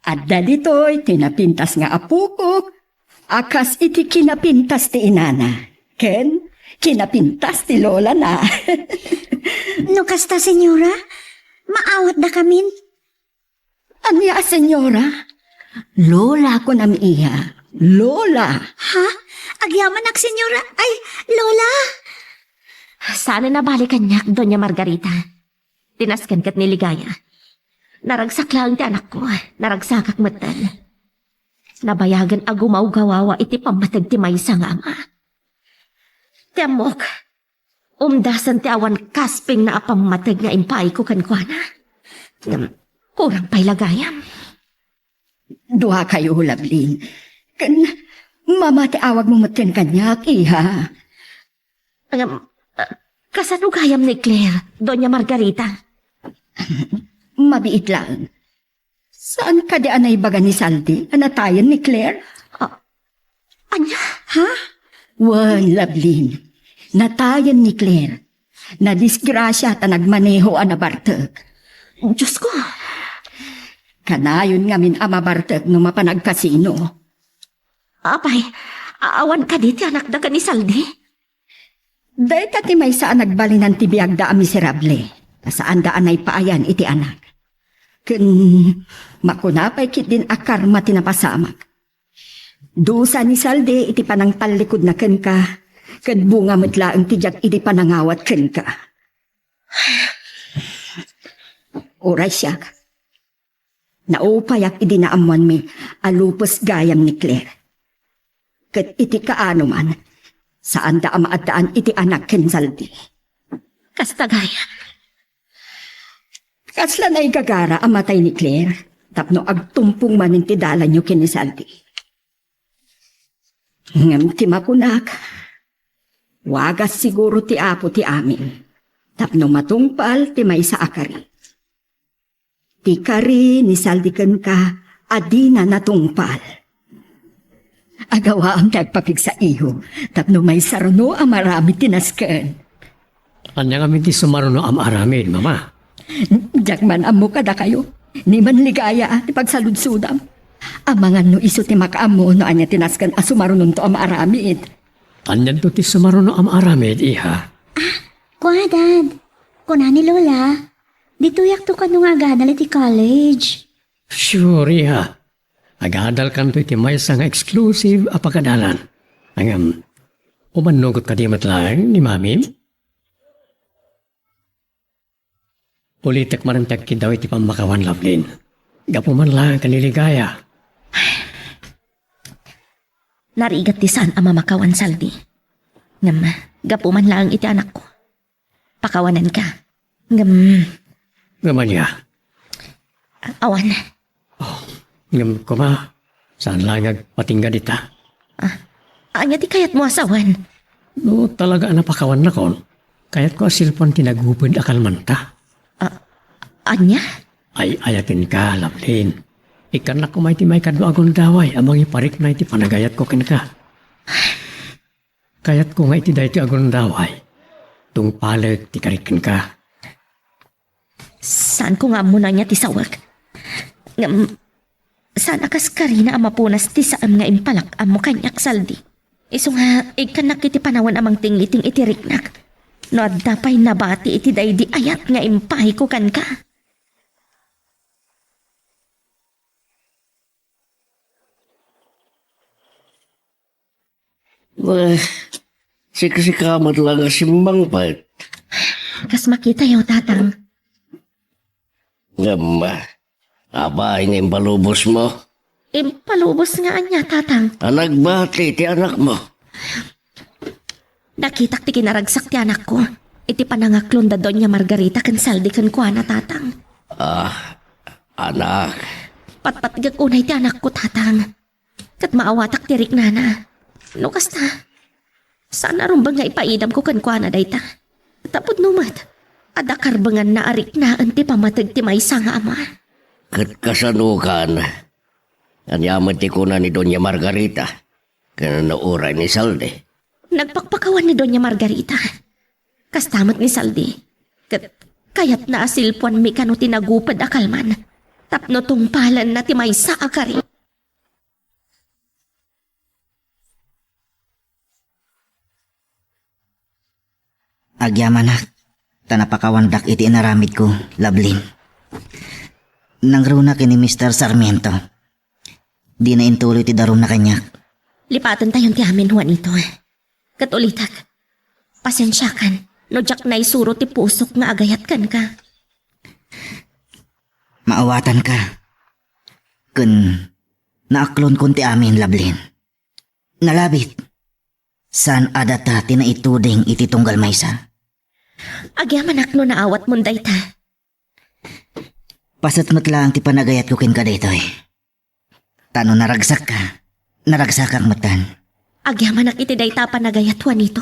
At dito'y tinapintas nga apukok, akas iti kinapintas ti inana. Ken, kinapintas ti lola na. No kasta, senyora? Maawat da kamin? Anya, senyora? Lola ko nam iya. Lola. Ha? Agyaman ak, senyora? Ay, lola! Sana nabalikan niya, Doña Margarita. tinaskan kat niligaya. Naragsak lang ti anak ko, naragsakak matan. Nabayagan agumaw gawawa iti pamatag ti maysa nga ama. Tiamok, umdasan ti awan kasping na apamatag nga impay ko kankwana. Kurang pa'y lagayam. Duha kayo, Lablin. Mamati awag mo matin kanyak, iha. Kasano gayam ni Claire, Doña Margarita? Mabiit lang. Saan ka di anay baga ni Saldi? Anatayan ni Claire? Anya? Ha? Wan, Lablin. Natayan ni Claire. Na disgrasya ta nagmaneho ana Bartek. Diyos ko. Kanayon nga min ama Bartek no mapanagkasino. Apay, aawan ka di ti anak da ka ni Saldi? Dahil ti may saan nagbalinan ti biyag da a miserable. Saan daan ay paayan iti anak. Makunapay kit din akarma tinapasamak. Dusa ni Saldi iti panang talikod na ken ka. Bunga matlaang tijak iti panangawat ken ka. Oray siyak. Naupayak iti naamuan mi alupos gayam ni Claire. Ket iti kaano man. Saan da amaadaan iti anak ken Saldi. Kastagaya. Kasla na igagara amatay ni Claire, tapno agtumpong manin ti dala nyo kinisaldi. Ngam ti makunak, wagas siguro ti apo ti amin, tapno matungpal ti may sa akari. Ti kari ni saldikan ka, adina natungpal. Agawa ang nagpapig sa iyo, tapno may sarno ang marami tinasken. Anya kami ti sumaruno am aramid, mama. Jakman amo kada kayo. Ni man ligaya ti pagsaludsudam. Amangan no iso ti makaamo no anya tinaskan asumarunon to am aramid. Anyan to ti sumaruno am aramid, iha. Kuha, Dad. Kuna ni Lola. Dituyak to ka nung agadal iti college. Sure, iha. Agadal kan to iti may sang exclusive apagadalan. Angam, umanugot ka di matlang ni mami? Politik marantag daw iti pamakawan Lablin. Gapo man lang kaniligaya. Narigat ti saan ang mamakawan Saldi. Ngam, gapo man lang iti anak ko. Pakawanan ka. Ngam, Gaman niya. awan. Ngam ko ma. Saan lang agpatingga dita? Anya ti kayat mo asawan. No, talaga napakawan na kon. Kaya't ko asilpon tinagupod akal man ta. Anya? Ay ayatin ka, Lablin. Ikan na kumay ti may kadwa agon daway, amang iparik na iti panagayat ko kin ka. Kayat ko nga iti dahi ti agon daway, tung palag ti karikin ka. Saan ko nga muna niya ti sawag? Ngam, saan akas karina ang mapunas ti saan nga impalak amo kanyak Saldi? Iso nga, ikan nakiti panawan amang tingliting iti riknak. No adapay nabati iti dahi di ayat nga impay ko kan ka. Sikasikamat lang ang simbang pa. Kas makita yaw tatang. Ngam, abay nga impalubos mo. Impalubos nga anya tatang. Anak bati ti anak mo. Nakitak ti kinaragsak ti anak ko. Iti panangaklon da Doña Margarita kan Saldi kan kuana tatang. Anak. Patpatgag unay ti anak ko tatang. Kat maawatak ti riknana. No kasta. Sana rumbang nga ipaidam ko kan kuana dayta. Tapod numat. Adakarbangan na arik na ti pamatag ti maysa nga ama. Kat kasanukan. Anyaman ti kuna ni Doña Margarita. Kaya nauray ni Saldi. Nagpakpakawan ni Doña Margarita. Kastamat ni Saldi. Kayat na asilpuan mi kano tinagupad akalman. Tapno tungpalan na ti maysa akari. Agyamanak, tanapakawandak iti inaramid ko, Lablin. Nangruna kini Mr. Sarmiento. Di na intuloy ti darum na kanyak. Lipatan tayon ti amin Juanito. Katulitak. Pasensyakan. No jak na isuro ti pusok nga agayat kan ka. Maawatan ka. Kun naaklon kunti amin lablin. Nalabit. San adata tinaituding iti tunggal maysa. Agyaman akno naawat mon dayta. Pasatmat lang ti panagayat ko kin ka daytoy. Tano naragsak ka. Naragsak ang matan. Agyaman ak iti dayta panagayatwan nito.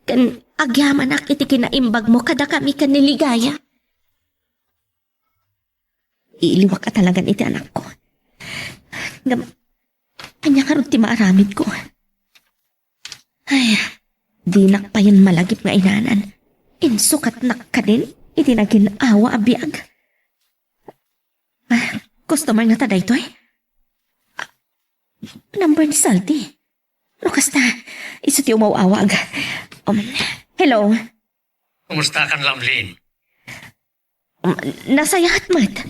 Kan agyaman ak iti kinaimbag mo kada kami kan niligaya. Iiliwak ka talagan iti anak ko. Kanya karot ti maaramid ko. Ay, di nakpayan malagip nga inanan. Insukat nak ka din, iti naginawa abiyag. Customer na taday to eh. Number ni Salty. Lukas na, iso ti umawawag. Hello, Kumusta kan Lamlin? nasayat mat.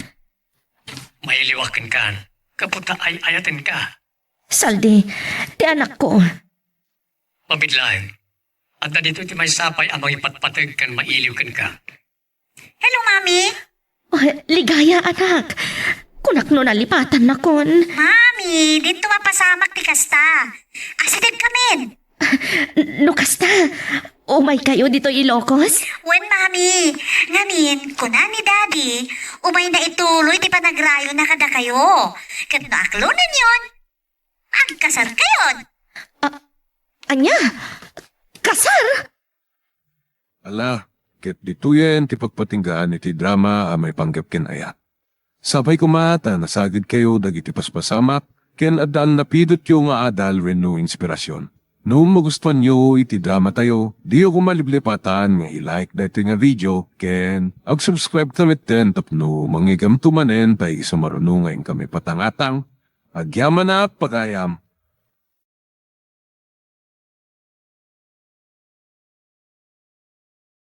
Mailiwakin kan. Kaputa ay ayatin ka. Saldi, ti anak ko. Mabidlayan. At na dito ti may sapay amang ipatpatag kan mailiw kan ka. Hello, Mami. Oh, ligaya anak. Kunak no nalipatan na kon. Mami, dito mapasamak ti kasta. Asidib kamin. Lukas na. Umay kayo dito Ilocos? Wen, Mami. Ngamin, kunan ni Daddy, umay na ituloy ti panagrayo na kada kayo. Kat naaklunan yon. Magkasar kayon. Anya? Kasar? Ala, ket dituyen ti pagpatinggaan iti drama a may panggap ken ayat. Sabay kumata nasagid kayo dagiti paspasamak ken addaan napidot yung nga adal wenno inspirasyon. No magustuhan nyo iti drama tayo, di ako maliblipatan nga i-like dati nga video ken ag-subscribe tamit ten tapno mangigam tumanen tay sumarunungayin kami patangatang agyaman na pagayam